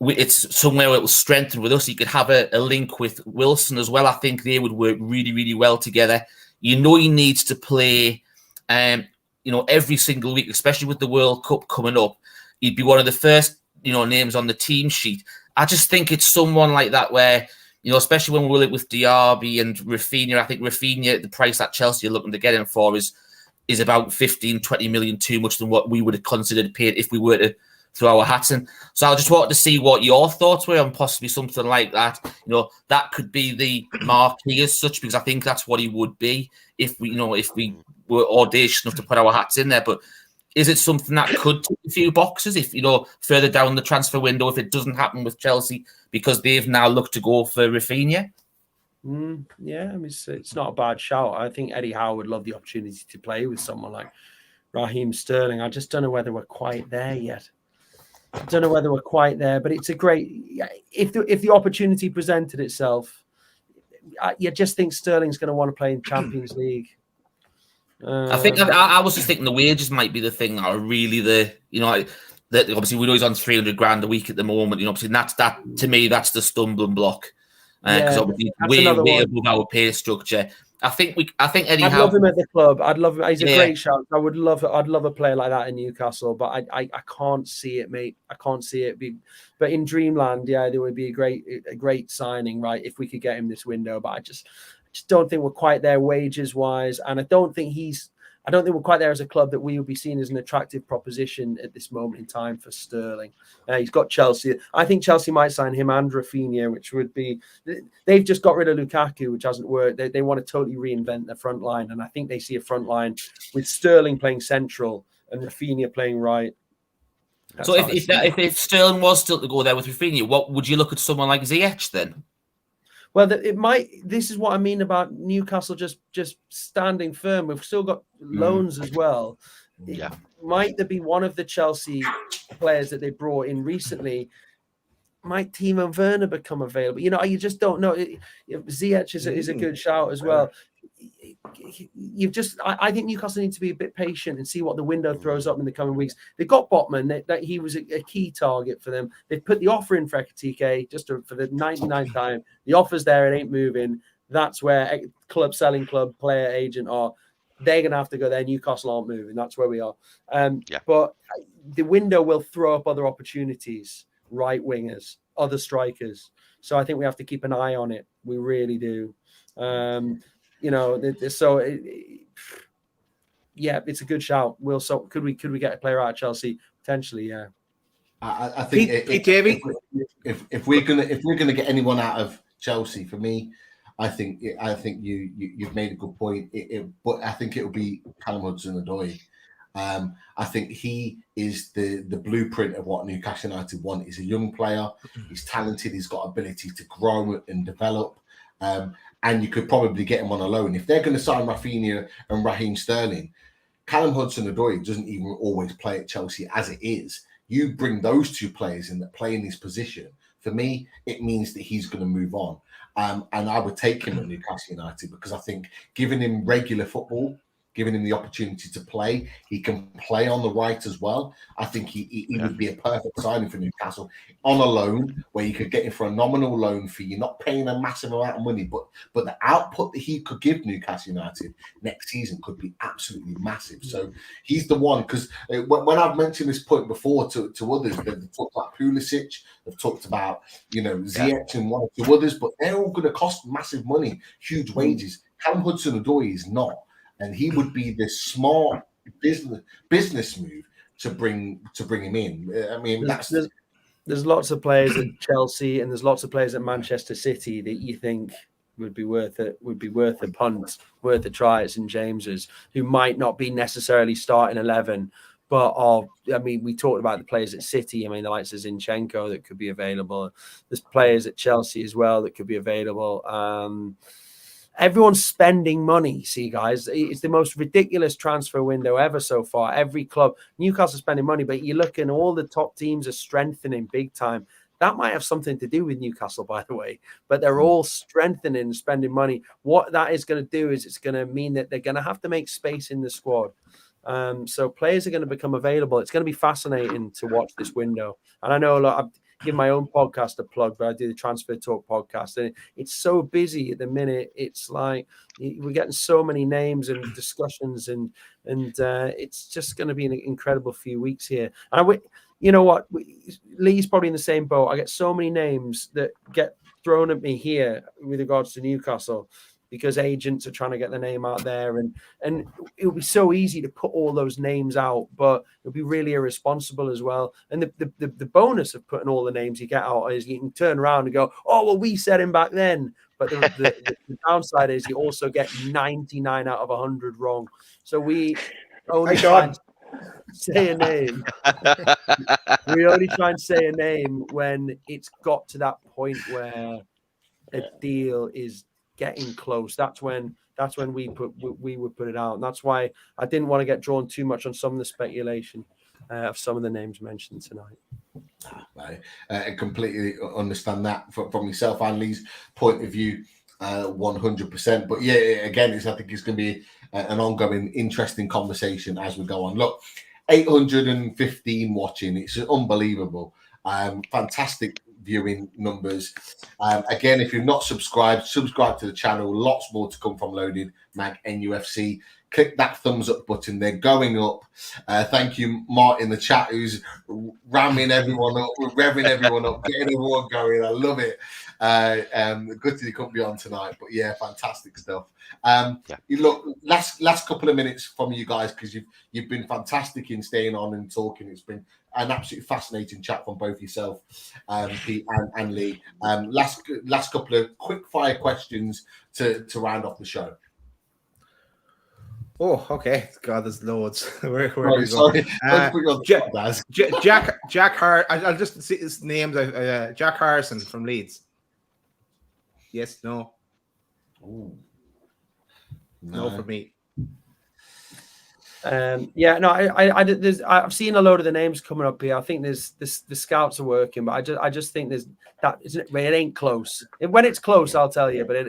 it's somewhere it will strengthen with us. You could have a link with Wilson as well. I think they would work really, really well together. He needs to play, every single week, especially with the World Cup coming up. He'd be one of the first, names on the team sheet. I just think it's someone like that where, especially when we're with Diaby and Rafinha. I think Rafinha, the price that Chelsea are looking to get him for is about 15, 20 million too much than what we would have considered paid if we were to throw our hats in. So I just wanted to see what your thoughts were on possibly something like that. That could be the marquee as such, because I think that's what he would be if we were audacious enough to put our hats in there. But is it something that could tick a few boxes if, further down the transfer window, if it doesn't happen with Chelsea, because they've now looked to go for Rafinha? Yeah, I mean, it's not a bad shout. I think Eddie Howe would love the opportunity to play with someone like Raheem Sterling. I just don't know whether we're quite there yet. But it's a great. If the opportunity presented itself, you just think Sterling's going to want to play in Champions League. I think I was just thinking the wages might be the thing that are really that obviously we know he's on 300 grand a week at the moment. Obviously that to me that's the stumbling block because obviously way above our pay structure. I think Eddie Howe. I'd love him at the club. I'd love him. He's a great shout. I'd love a player like that in Newcastle, but I can't see it, mate. I can't see it. But in Dreamland, there would be a great signing, right? If we could get him this window, but I just don't think we're quite there wages wise, and I don't think we're quite there as a club that we would be seen as an attractive proposition at this moment in time for Sterling. He's got Chelsea. I think Chelsea might sign him and Rafinha, which would be... They've just got rid of Lukaku, which hasn't worked. They want to totally reinvent their front line, and I think they see a front line with Sterling playing central and Rafinha playing right. That's so if Sterling was still to go there with Rafinha, what would you look at someone like Ziyech then? Well, it might. This is what I mean about Newcastle just standing firm. We've still got loans as well. Might there be one of the Chelsea players that they brought in recently? Might Timo Werner become available? You just don't know. Ziyech is a good shout as well. I think Newcastle need to be a bit patient and see what the window throws up in the coming weeks. They've got Botman, that he was a key target for them. They've put the offer in for Ekitike for the 99th time. The offer's there, it ain't moving. That's where selling club, player, agent are. They're going to have to go there. Newcastle aren't moving. That's where we are. But the window will throw up other opportunities, right wingers, other strikers. So I think we have to keep an eye on it. We really do. It's a good shout. Could we get a player out of Chelsea potentially? Yeah, I think if we're gonna get anyone out of Chelsea, for me, I think you've made a good point. But I think it will be Callum Hudson-Odoi. I think he is the blueprint of what Newcastle United want. He's a young player. He's talented. He's got ability to grow and develop. And you could probably get him on a loan. If they're going to sign Rafinha and Raheem Sterling, Callum Hudson-Odoi doesn't even always play at Chelsea as it is. You bring those two players in that play in his position. For me, it means that he's going to move on. And I would take him at Newcastle United because I think giving him regular football, giving him the opportunity to play, he can play on the right as well. I think he would be a perfect signing for Newcastle on a loan where you could get him for a nominal loan fee. You're not paying a massive amount of money, but the output that he could give Newcastle United next season could be absolutely massive. So he's the one, because when I've mentioned this point before to others, they've talked about Pulisic, they've talked about Ziyech and one or two others, but they're all going to cost massive money, huge wages. Callum Hudson-Odoi is not. And he would be this smart business move to bring him in. I mean, there's lots of players at Chelsea and there's lots of players at Manchester City that you think would be worth a punt, worth a try at St James's, who might not be necessarily starting 11, but we talked about the players at City. I mean, the likes of Zinchenko that could be available. There's players at Chelsea as well that could be available. Everyone's spending money. See, guys, it's the most ridiculous transfer window ever so far. Every club, Newcastle spending money, but you look and all the top teams are strengthening big time. That might have something to do with Newcastle, by the way, but they're all strengthening and spending money. What that is going to do is it's going to mean that they're going to have to make space in the squad. So players are going to become available. It's going to be fascinating to watch this window. And I know I've given my own podcast a plug, but I do the Transfer Talk podcast, and it's so busy at the minute. It's like we're getting so many names and discussions, and it's just going to be an incredible few weeks here. And you know what, Lee's probably in the same boat. I get so many names that get thrown at me here with regards to Newcastle, because agents are trying to get the name out there, and it would be so easy to put all those names out, but it would be really irresponsible as well. And the bonus of putting all the names you get out is you can turn around and go, oh, well, we said him back then. But the downside is you also get 99 out of 100 wrong. So we only try and say a name. We only try and say a name when it's got to that point where a deal is getting close, that's when we would put it out. And that's why I didn't want to get drawn too much on some of the speculation of some of the names mentioned tonight. I completely understand that from yourself and Lee's point of view, 100%. But yeah, again, I think it's going to be an ongoing, interesting conversation as we go on. Look, 815 watching, it's unbelievable. Fantastic viewing numbers. Again, if you're not subscribed, subscribe to the channel. Lots more to come from Loaded Mag NUFC. Click that thumbs up button. They're going up. Thank you, Mark, in the chat, who's ramming everyone up, revving everyone up, getting everyone going. I love it. Good that you couldn't be on tonight, but yeah, fantastic stuff. You look, last couple of minutes from you guys, because you've been fantastic in staying on and talking. It's been an absolutely fascinating chat from both yourself, Pete and Lee. Last couple of quick fire questions to round off the show. Oh, okay. God, there's loads. Where Oh, do we sorry. go? Jack Hart. I'll just see his names. Jack Harrison from Leeds. Yes, no. Ooh. No for me. I've seen a load of the names coming up here. I think the scouts are working, but I just think it ain't close. When it's close, I'll tell you. But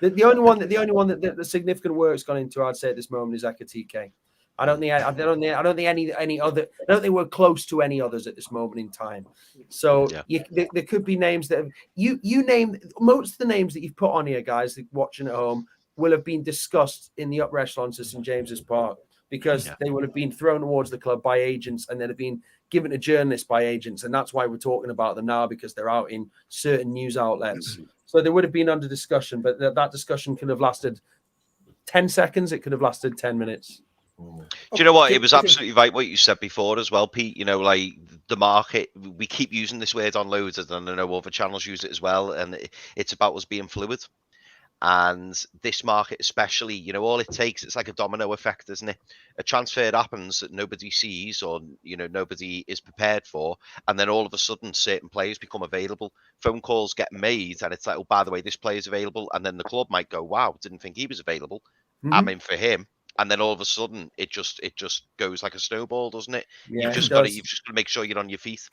the only one that the significant work's gone into, I'd say at this moment, is Ekatike. I don't think we're close to any others at this moment in time. So there could be names that you name. Most of the names that you've put on here, guys, watching at home, will have been discussed in the upper echelons of St James's Park, because they would have been thrown towards the club by agents and then have been given to journalists by agents. And that's why we're talking about them now, because they're out in certain news outlets. So they would have been under discussion, but that discussion could have lasted 10 seconds. It could have lasted 10 minutes. Do you know what? It was absolutely right what you said before as well, Pete. You know, like the market, we keep using this word on loads, and I know other channels use it as well. And it's about us being fluid. And this market especially, you know, all it takes, it's like a domino effect, isn't it? A transfer happens that nobody sees, or, you know, nobody is prepared for, and then all of a sudden certain players become available. Phone calls get made, and it's like, oh, by the way, this player's available, and then the club might go, wow, didn't think he was available. I'm in for him. And then all of a sudden it just goes like a snowball, doesn't it? Yeah, you've just got to make sure you're on your feet.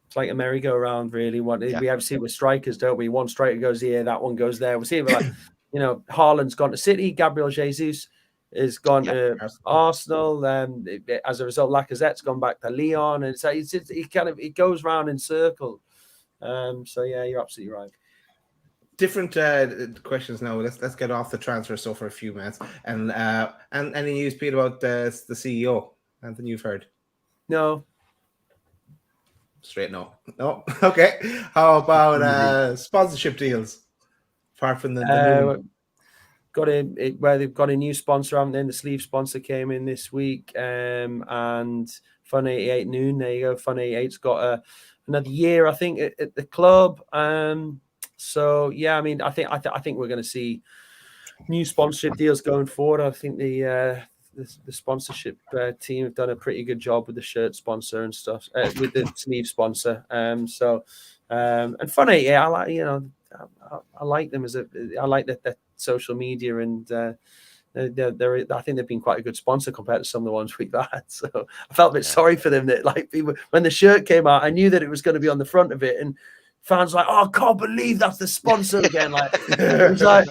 It's like a merry-go-round, really. We have to see it with strikers, don't we? One striker goes here, that one goes there. We see it with, like, you know, Haaland's gone to City, Gabriel Jesus has gone to Arsenal. As a result, Lacazette's gone back to Lyon, and it goes round in circles. So yeah, you're absolutely right. Different questions now. Let's get off the transfer stuff for a few minutes. And any news, Pete, about the CEO? Anything you've heard? No. Straight no. No. Okay. How about sponsorship deals? Apart from the new where they've got a new sponsor, haven't they? The sleeve sponsor came in this week, and Fun 88 Noon. There you go. Fun 88's got another year, I think, at the club. So yeah, I mean, I think we're going to see new sponsorship deals going forward. I think the sponsorship team have done a pretty good job with the shirt sponsor and stuff, with the sleeve sponsor. And Fun 88, I like, you know, I like them I like that social media, and I think they've been quite a good sponsor compared to some of the ones we've had. So I felt a bit sorry for them, that, like, people, when the shirt came out, I knew that it was going to be on the front of it, and fans were like, oh, I can't believe that's the sponsor again. Like, it was like,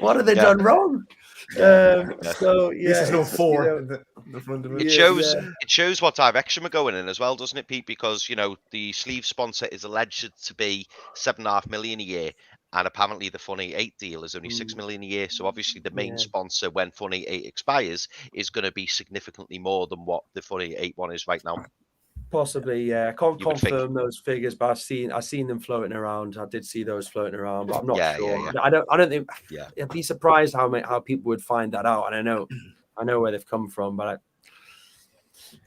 what have they done wrong? So yeah, this is no four. You know, the front of it. It shows what direction we're going in as well, doesn't it, Pete? Because, you know, the sleeve sponsor is alleged to be $7.5 million a year, and apparently the Fun 88 deal is only $6 million a year. So obviously the main sponsor, when Fun 88 expires, is going to be significantly more than what the Fun 88 one is right now. Possibly, yeah. I can't confirm those figures, but I've seen them floating around. I did see those floating around, but I'm not sure. Yeah. I don't think. Yeah, I'd be surprised how people would find that out. And I know where they've come from, but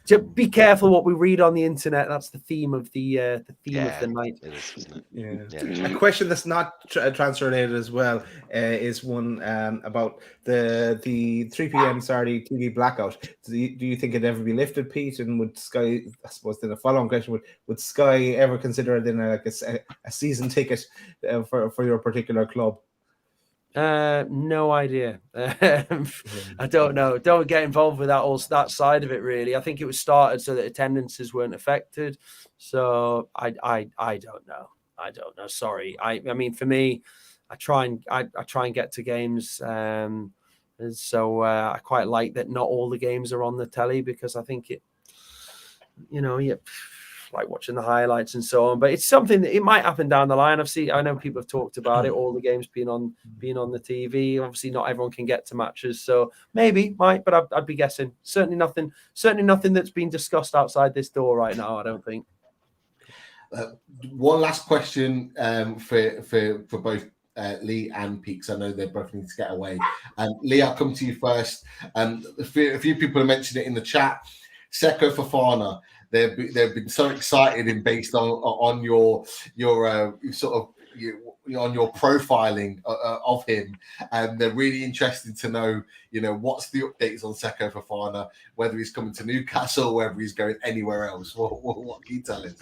to be careful what we read on the internet. That's the theme of the of the night. It is, isn't it? A question that's not transfer related as well is one about the 3 p.m. Saturday TV blackout. Do you think it'd ever be lifted, Pete? And would Sky, I suppose, then a follow-on question, would Sky ever consider it in a season ticket for your particular club? No idea. I don't know. Don't get involved with that side of it. Really, I think it was started so that attendances weren't affected. So I don't know. I don't know. Sorry. I mean, for me, I try and get to games. And so I quite like that not all the games are on the telly, because I think it, like watching the highlights and so on. But it's something that it might happen down the line. I know people have talked about it, all the games being on the TV. Obviously, not everyone can get to matches, so maybe might. But I'd be guessing. Certainly nothing that's been discussed outside this door right now, I don't think. One last question for both Lee and Peaks. I know they both need to get away. Lee, I'll come to you first. A few people have mentioned it in the chat. Seko Fofana. They've been so excited and based on your sort of on your profiling of him, and they're really interested to know, what's the updates on Seko Fofana, whether he's coming to Newcastle, whether he's going anywhere else. What can you tell us?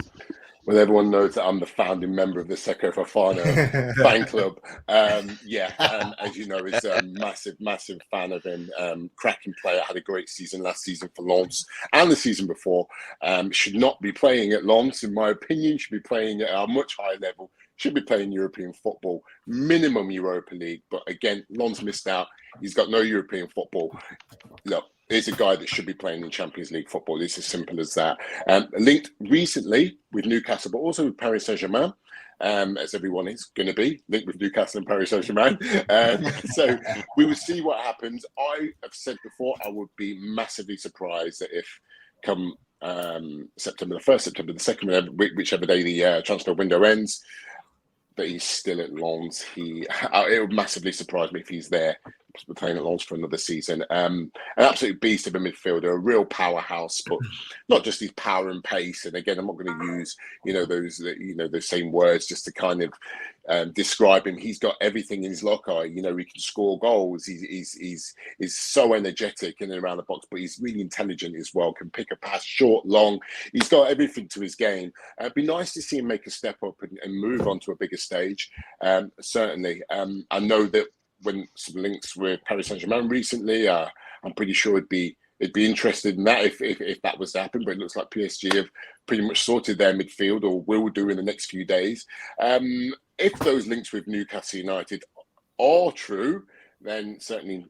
Well, everyone knows that I'm the founding member of the Seko Fofana fan club. As you know, is a massive fan of him. Cracking player, had a great season last season for Lens and the season before. Should not be playing at Lens, in my opinion. Should be playing at a much higher level. Should be playing European football, minimum Europa League. But again, Lens missed out. He's got no European football. Look, he's a guy that should be playing in Champions League football. It's as simple as that. Linked recently with Newcastle, but also with Paris Saint-Germain, as everyone is going to be linked with Newcastle and Paris Saint-Germain. So we will see what happens. I have said before, I would be massively surprised that if come September the 1st, September the 2nd, whichever day the transfer window ends, that he's still at Lens. It would massively surprise me if he's there playing at Lens for another season. An absolute beast of a midfielder, a real powerhouse, but not just his power and pace. And again, I'm not going to use those same words just to kind of describe him. He's got everything in his locker. He can score goals. He's so energetic in and around the box, but he's really intelligent as well. Can pick a pass, short, long. He's got everything to his game. It'd be nice to see him make a step up and move on to a bigger stage. Certainly, I know that when some links with Paris Saint-Germain recently, I'm pretty sure it'd be interested in that if that was to happen. But it looks like PSG have pretty much sorted their midfield, or will do in the next few days. If those links with Newcastle United are true, then certainly,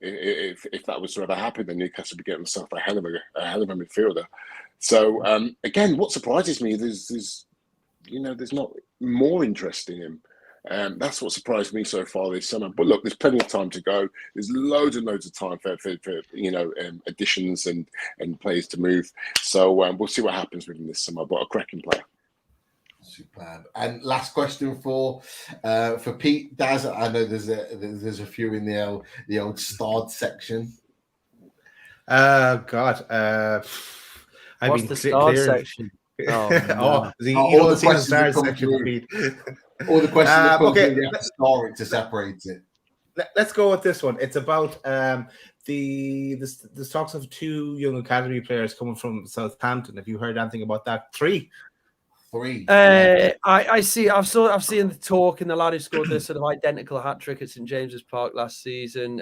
if that was to ever happen, then Newcastle would get themselves a hell of a midfielder. So again, what surprises me is there's not more interest in him. That's what surprised me so far this summer. But look, there's plenty of time to go. There's loads and loads of time for additions and players to move. So we'll see what happens with him this summer. But a cracking player. Superb. And last question for Pete, Daz. I know there's a few in the old starred section. God. What's the starred section? All the stars section, Pete. All the questions okay. Star it to separate it. Let's go with this one. It's about the talks of 2 young academy players coming from Southampton. Have you heard anything about that? 3. I see. I've seen the talk, and the lad who scored the sort of identical hat trick at St James's Park last season.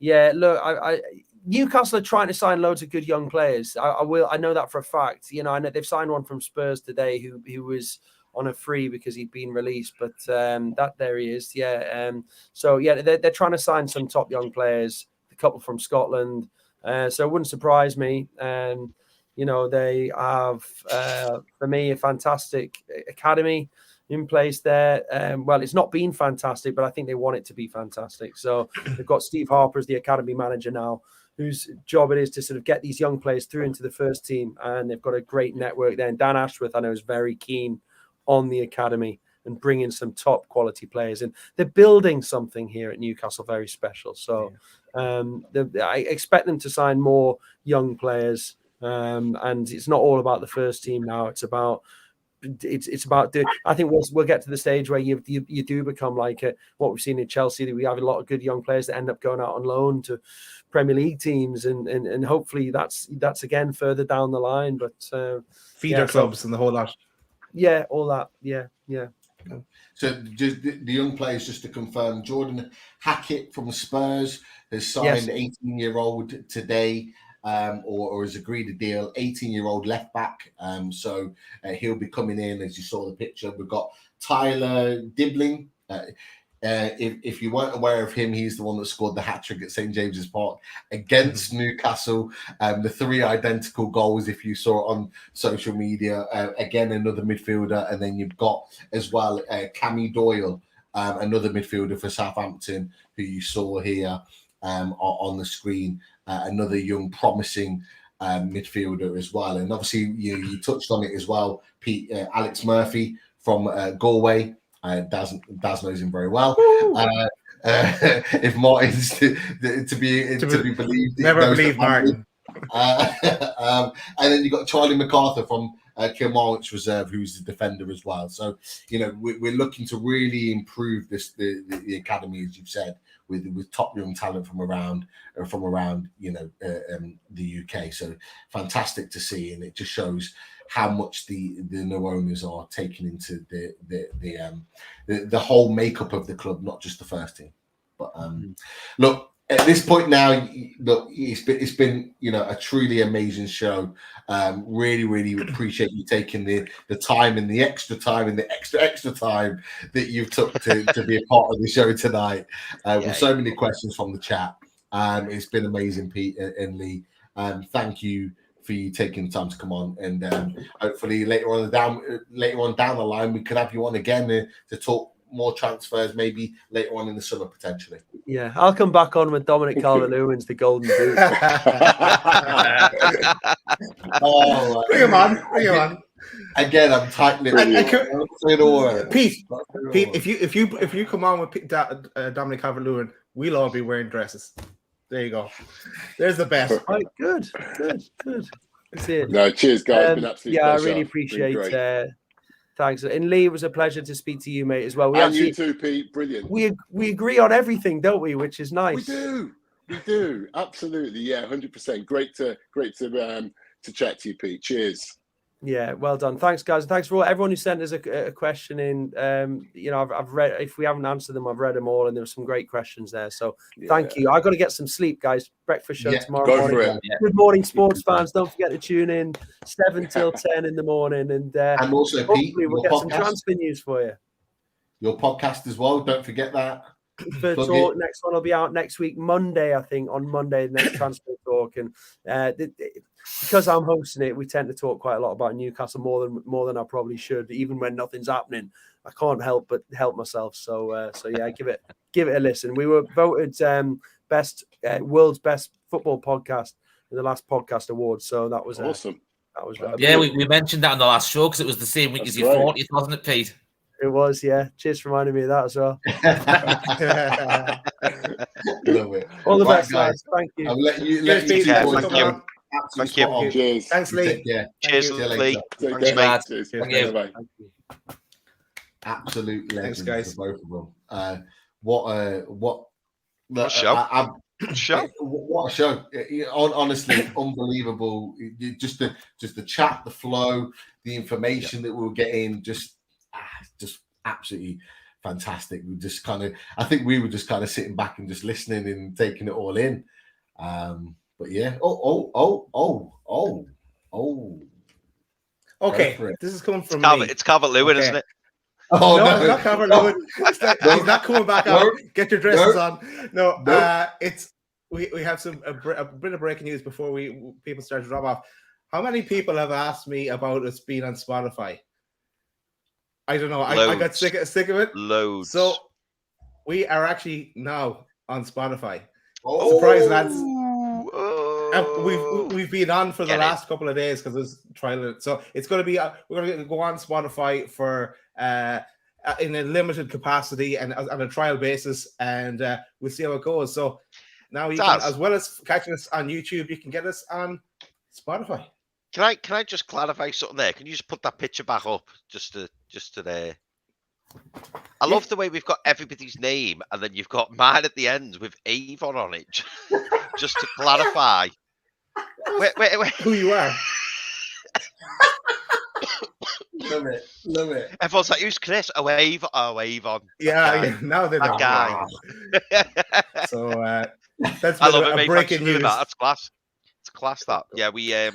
Look, Newcastle are trying to sign loads of good young players. I know that for a fact. I know they've signed one from Spurs today who was on a free because he'd been released, but there he is. They're trying to sign some top young players, a couple from Scotland. So it wouldn't surprise me. They have, for me, a fantastic academy in place there. It's not been fantastic, but I think they want it to be fantastic. So they've got Steve Harper as the academy manager now, whose job it is to sort of get these young players through into the first team. And they've got a great network there. And Dan Ashworth, I know, is very keen on the academy and bringing some top quality players. And they're building something here at Newcastle very special. So I expect them to sign more young players. And it's not all about the first team now. It's about doing. I think we'll get to the stage where you do become like what we've seen in Chelsea. That we have a lot of good young players that end up going out on loan to Premier League teams, and hopefully that's again further down the line. But feeder clubs and the whole lot. Yeah, all that. Yeah. So just the young players, just to confirm, Jordan Hackett from Spurs has signed 18-year-old today, or has agreed a deal, 18-year-old left back. So he'll be coming in, as you saw the picture. We've got Tyler Dibbling. If you weren't aware of him, he's the one that scored the hat-trick at St. James's Park against Newcastle. The 3 identical goals, if you saw it on social media. Again, another midfielder. And then you've got as well Cammy Doyle, another midfielder for Southampton, who you saw here on the screen. Another young, promising midfielder as well. And obviously, you touched on it as well, Pete. Alex Murphy from Galway. Daz knows him very well. If Martin's to be believed, never believe Martin. And then you got Charlie MacArthur from Kilmarnock's reserve, who's the defender as well. So we're looking to really improve the academy, as you've said, with top young talent from around the UK. So fantastic to see, and it just shows how much the new owners are taking into the whole makeup of the club, not just the first team. But look, at this point now, look, it's been a truly amazing show. Really appreciate you taking the time and the extra time and the extra time that you've took to be a part of the show tonight. With so many questions from the chat. It's been amazing, Pete and Lee. Thank you for you taking the time to come on, and hopefully later on down the line we can have you on again to talk more transfers, maybe later on in the summer potentially. Yeah, I'll come back on when Dominic Calvert-Lewin's the golden boot. Bring him on. Again, I'm tightening. Pete, if you come on with Dominic Calvert-Lewin, we'll all be wearing dresses. There you go. There's the best. Right, good. That's it. No, cheers, guys. Been absolutely I pleasure. really appreciate. Thanks, and Lee, it was a pleasure to speak to you, mate, as well. You too, Pete. Brilliant. We agree on everything, don't we? Which is nice. We do. Absolutely. Yeah, 100%. Great to chat to you, Pete. Cheers. Yeah, well done. Thanks, guys. Thanks for everyone who sent us a question in. I've read. If we haven't answered them, I've read them all, and there were some great questions there. So thank you. I've got to get some sleep, guys. Breakfast show tomorrow morning. Good morning, sports fans. Don't forget to tune in 7 till 10 in the morning, and also hopefully Pete, we'll get some transfer news for you. Your podcast as well. Don't forget that. Next one will be out next week, Monday. I think on Monday, the next transfer talk, and because I'm hosting it, we tend to talk quite a lot about Newcastle more than I probably should, even when nothing's happening. I can't help but help myself. So yeah, give it a listen. We were voted world's best football podcast in the last podcast awards. So that was awesome. We mentioned that on the last show because it was the same week as your 40th, wasn't it, Pete? It was, yeah. Cheers for reminding me of that as well. Love it. All the best, guys. Thank you. I'll let you Thank you. Cheers. Thanks, Lee. Cheers, Lee. Cheers. Thank you. Bye. Absolute legends, guys. for both of them. What a show. What a show. Honestly, unbelievable. Just the chat, the flow, the information that we were getting, just absolutely fantastic. I think we were just kind of sitting back and just listening and taking it all in. But yeah. Okay, this is coming from me. It's Calvert-Lewin, isn't it? Oh no, it's not Calvert-Lewin. He's not coming back out. Get your dresses on. No, it's we have a bit of breaking news before people start to drop off. How many people have asked me about us being on Spotify? I don't know. I got sick of it. Loads. So we are actually now on Spotify. Surprise, lads. We've been on for the last couple of days because it's trial. So it's going to be we're going to go on Spotify for in a limited capacity and on a trial basis, and we'll see how it goes. So now you can, as well as catching us on YouTube, you can get us on Spotify. Can I just clarify something there? Can you just put that picture back up just to there? I love the way we've got everybody's name and then you've got mine at the end with Avon on it. Just to clarify. Wait. Who you are. Love it. Everyone's like, who's Chris? Oh, Avon. Oh, Avon. Yeah, now they know. That guy. So that's I been love it, a mate. Thanks breaking for doing news. that. That's class. It's class that. Yeah, we I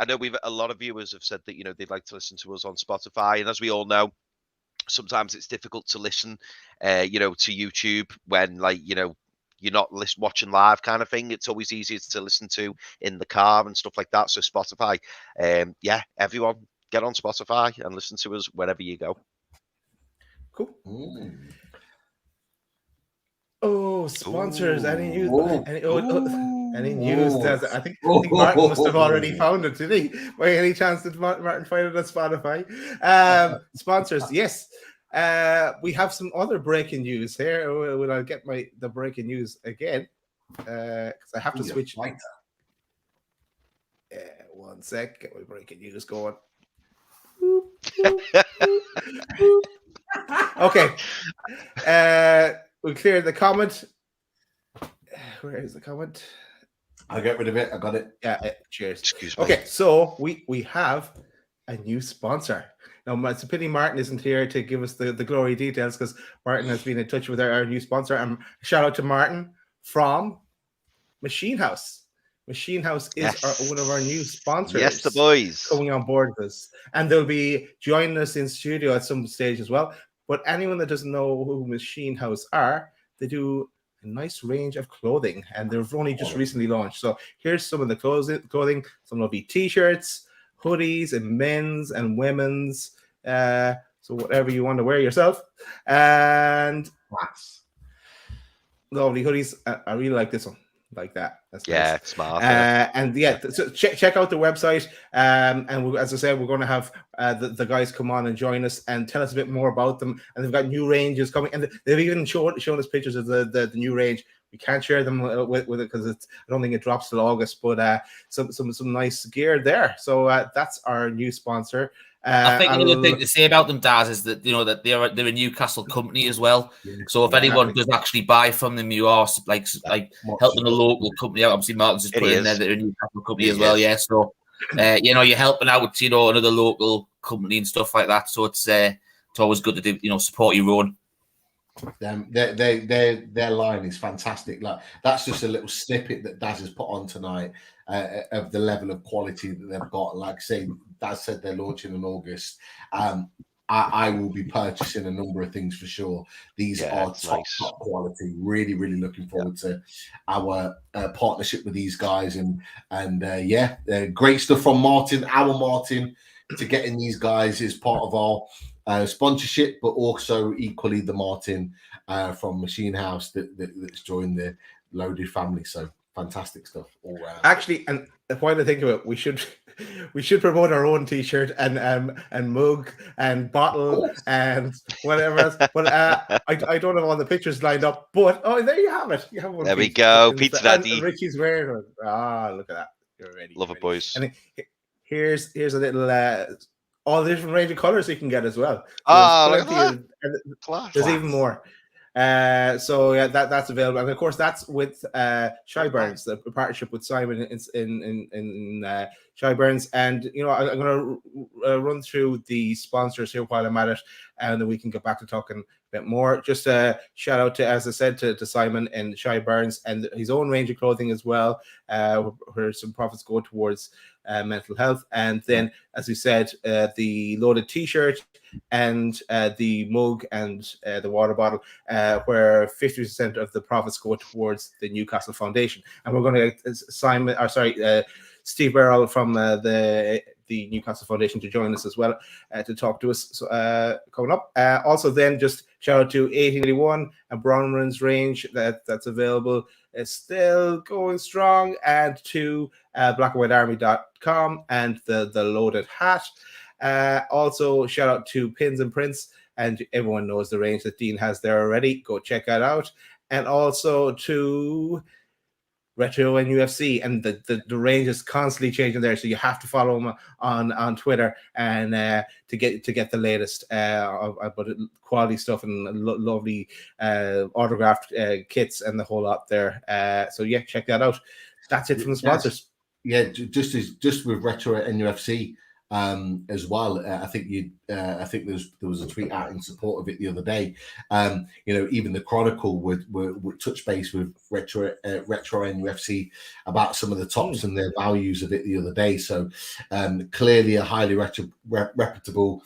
know a lot of viewers have said that, you know, they'd like to listen to us on Spotify, and as we all know, sometimes it's difficult to listen you know, to YouTube when, like, you know, you're not watching live kind of thing. It's always easier to listen to in the car and stuff like that. So Spotify, yeah, everyone get on Spotify and listen to us wherever you go. Cool. Mm. Oh, sponsors! Any news? Ooh. Any news? Ooh. I think Martin must have already found it, did he? By any chance did Martin find it on Spotify? Sponsors, yes. We have some other breaking news here. Will I get the breaking news again? Because I have to switch. One sec. Get my breaking news going. Okay. We cleared the comment. Where is the comment? I'll get rid of it. I got it. Yeah, cheers. Excuse me. Okay, so we have a new sponsor. Now, it's a pity Martin isn't here to give us the glory details, because Martin has been in touch with our new sponsor. And shout out to Martin from Machine House. Machine House is one of our new sponsors. Yes, the boys coming on board with us, and they'll be joining us in studio at some stage as well. But anyone that doesn't know who Machine House are, they do a nice range of clothing, and they've only just recently launched. So here's some of the clothing. Some will be t-shirts, hoodies, and men's and women's. So whatever you want to wear yourself. And lovely hoodies. I really like this one. Like that. That's nice. Smart. And yeah, so check out the website. And as I said, we're going to have the guys come on and join us and tell us a bit more about them. And they've got new ranges coming, and they've even shown us pictures of the new range. We can't share them with it because I don't think it drops till August. But some nice gear there. So that's our new sponsor. I think another thing to say about them, Daz, is that, you know, that they're a Newcastle company as well. So if anyone does actually buy from them, you are like helping a local company out. Obviously, Martin's just put in there that they're a Newcastle company as well. Yeah, so you know, you're helping out, you know, another local company and stuff like that. So it's always good to do, you know, support your own. Their line is fantastic. Like, that's just a little snippet that Daz has put on tonight of the level of quality that they've got. Like, say, Daz said they're launching in August. I will be purchasing a number of things for sure. These are top quality. Really, really looking forward to our partnership with these guys, and great stuff from Martin. Our Martin, to getting these guys is part of our sponsorship, but also equally the Martin from Machine House that's joined the Loaded family. So fantastic stuff all round. Actually, and while I think of it, we should promote our own t-shirt and mug and bottle and whatever else. But I don't have all the pictures lined up. But there you have it. You have one. There we go. Pizza Daddy. Richie's wearing it. Look at that. You're ready. Love it, boys. And here's a little all the different range of colors you can get as well. There's even more. So yeah, that's available, and of course that's with Shyburns, the partnership with Simon in Shyburns. And you know, I'm going to run through the sponsors here while I'm at it, and then we can get back to talking a bit more. Just a shout out to, as I said, to Simon and Shyburns and his own range of clothing as well, where some profits go towards mental health. And then, as we said, the loaded t-shirt and the mug and the water bottle, where 50% of the profits go towards the Newcastle Foundation. And we're going to Steve Barrell from the Newcastle Foundation to join us as well to talk to us coming up. Also, then just shout out to 1881 and Bronwyn's range that's available. It's still going strong, and to blackandwhitearmy.com and the loaded hat. Also, shout out to Pins and Prints, and everyone knows the range that Dean has there already. Go check that out. And also to Retro and UFC, and the range is constantly changing there, so you have to follow them on Twitter and to get the latest about quality stuff and lovely autographed kits and the whole lot there. So yeah, check that out. That's it from the sponsors. Yeah, just with Retro and UFC, as well. I think there was a tweet out in support of it the other day. Even the Chronicle would touch base with Retro NUFC about some of the tops and their values of it the other day. So clearly a highly reputable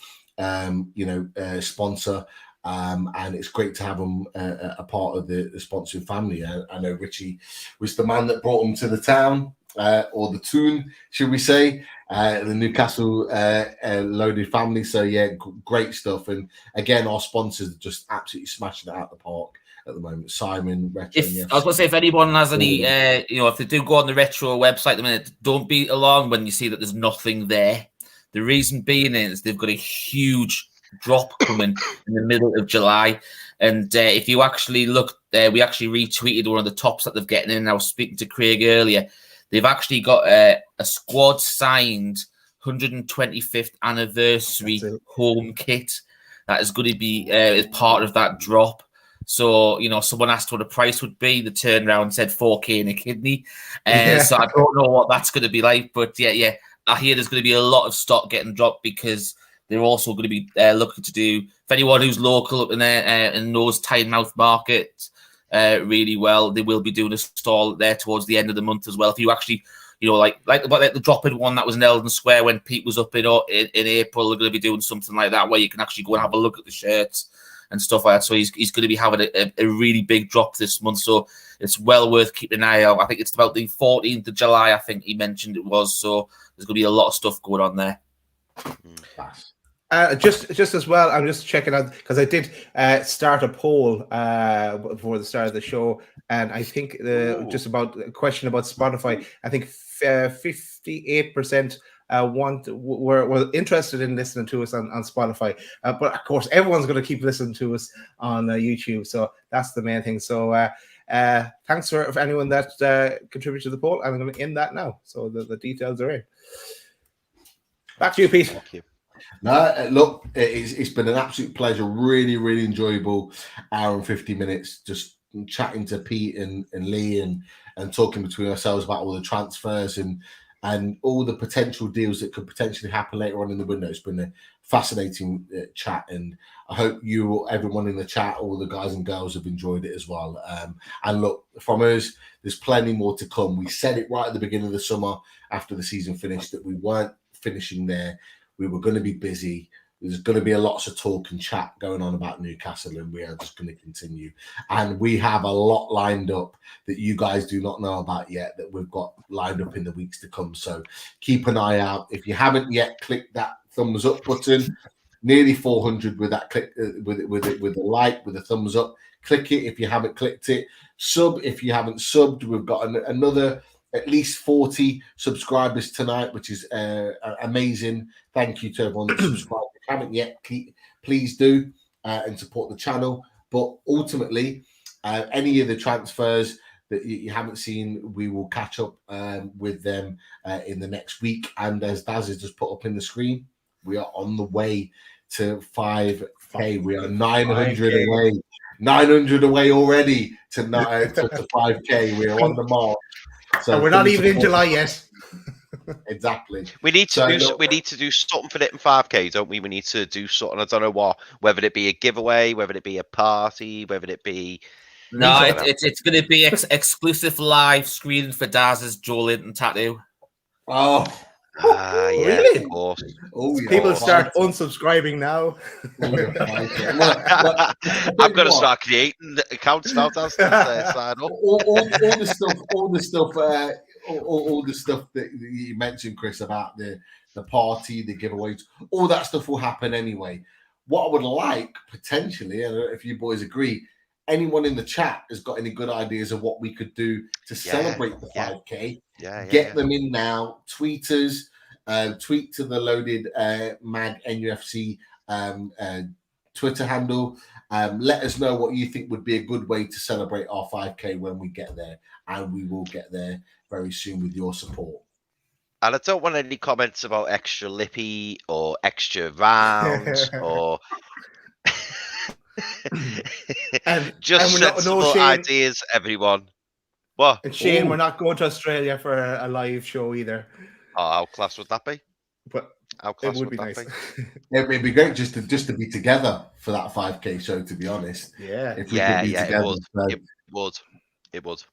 sponsor. And it's great to have them a part of the sponsoring family. I know Richie was the man that brought them to the town, or the Toon, should we say, the Newcastle loaded family. So yeah, great stuff. And again, our sponsors are just absolutely smashing it out the park at the moment. Simon, Retro. I was going to say, if anyone has any, if they do go on the Retro website at the minute, don't be alarmed when you see that there's nothing there. The reason being is they've got a huge drop coming in the middle of July, and if you actually look, we actually retweeted one of the tops that they're getting in. And I was speaking to Craig earlier. They've actually got a squad signed 125th anniversary home kit that is going to be as part of that drop. So, someone asked what the price would be. The turnaround said 4K and a kidney. So I don't know what that's going to be like, but yeah. I hear there's going to be a lot of stock getting dropped because they're also going to be looking to do, for anyone who's local up in there and knows Tynemouth Market really well, they will be doing a stall there towards the end of the month as well. If you actually, like the drop-in one that was in Eldon Square when Pete was up in April, they're going to be doing something like that where you can actually go and have a look at the shirts and stuff like that. So he's going to be having a really big drop this month. So it's well worth keeping an eye out. I think it's about the 14th of July, I think he mentioned it was. So there's going to be a lot of stuff going on there. Just as well, I'm just checking out because I did start a poll before the start of the show, and I think just about a question about Spotify. I think 58% were interested in listening to us on Spotify, but of course everyone's going to keep listening to us on YouTube. So that's the main thing. So thanks for anyone that contributed to the poll. I'm going to end that now. So the details are in. Back to you, Pete. Thank you. No, look, it's been an absolute pleasure. Really, really enjoyable hour and 50 minutes just chatting to Pete and Lee and talking between ourselves about all the transfers and all the potential deals that could potentially happen later on in the window. It's been a fascinating chat, and I hope everyone in the chat, all the guys and girls, have enjoyed it as well. And look, from us, there's plenty more to come. We said it right at the beginning of the summer after the season finished that we weren't finishing there. We were going to be busy. There's going to be lots of talk and chat going on about Newcastle, and we are just going to continue. And we have a lot lined up that you guys do not know about yet that we've got lined up in the weeks to come. So keep an eye out. If you haven't yet clicked that thumbs up button, nearly 400 with that click, with a like, with a thumbs up. Click it if you haven't clicked it. Sub if you haven't subbed. We've got another at least 40 subscribers tonight, which is amazing. Thank you to everyone that subscribed. If you haven't yet, please do and support the channel. But ultimately, any of the transfers that you haven't seen, we will catch up with them in the next week. And as Daz has just put up in the screen, we are on the way to 5K. We are 900 away. 900 away already to 5K. We are on the mark. So we're not even in July yet. Exactly. We need to do something for it in 5K, don't we? We need to do something. I don't know what, whether it be a giveaway, whether it be a party, whether it be. No, it's going to be exclusive live screening for Daz's Joe Linton tattoo. Oh. Yeah, really? Of course. Oh, yeah. People start unsubscribing now. I'm going to start creating accounts now. That's sign up. All the stuff that you mentioned, Chris, about the party, the giveaways, all that stuff will happen anyway. What I would like potentially, I don't know if you boys agree, anyone in the chat has got any good ideas of what we could do to celebrate the 5K. Get them in now. Tweet us. Tweet to the loaded Mag NUFC Twitter handle. Let us know what you think would be a good way to celebrate our 5K when we get there, and we will get there very soon with your support. And I don't want any comments about extra lippy or extra rounds or just sensible ideas, everyone. What? And Shane, we're not going to Australia for a live show either. Oh, how class would that be? But How class It would be that nice. It'd be great just to be together for that 5K show. To be honest, Yeah. if we could be together, It would.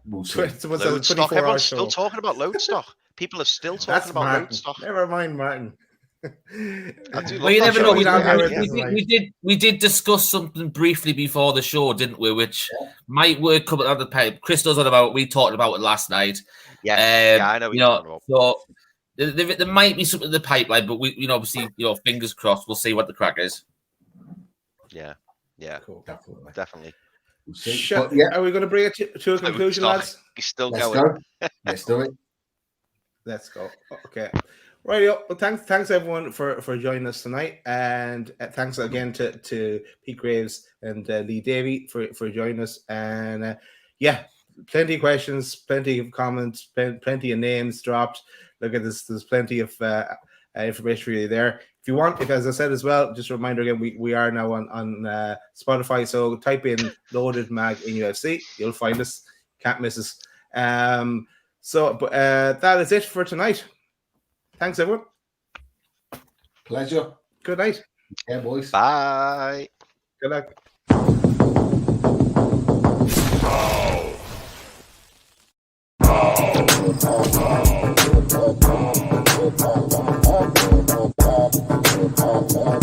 We'll see. What's that, Load stock. 24-hour Everyone's show? still talking about load stock. People are still talking That's about Martin. load stock. Never mind, Martin. I do Well, you love never that know. show. We did discuss something briefly before the show, didn't we? Which might work coming out of the pipe. Chris knows what about. We talked about it last night. Yes, I know what you're talking about. So there might be something in the pipeline, but we obviously, fingers crossed. We'll see what the crack is. Yeah, Cool. definitely. We'll see. But, Are we going to bring it to a conclusion, lads? He's still let's going. go. Let's do it. Let's go. Okay. Right. Well, thanks everyone for joining us tonight, and thanks again to Pete Graves and Lee Davey for joining us. And plenty of questions, plenty of comments, plenty of names dropped. Look at this. There's plenty of information for you there. If you want, as I said as well, just a reminder again, we are now on Spotify. So type in Loaded Mag NUFC, you'll find us. Can't miss us. But that is it for tonight. Thanks, everyone. Pleasure. Good night. Yeah, boys. Bye. Good luck. Oh.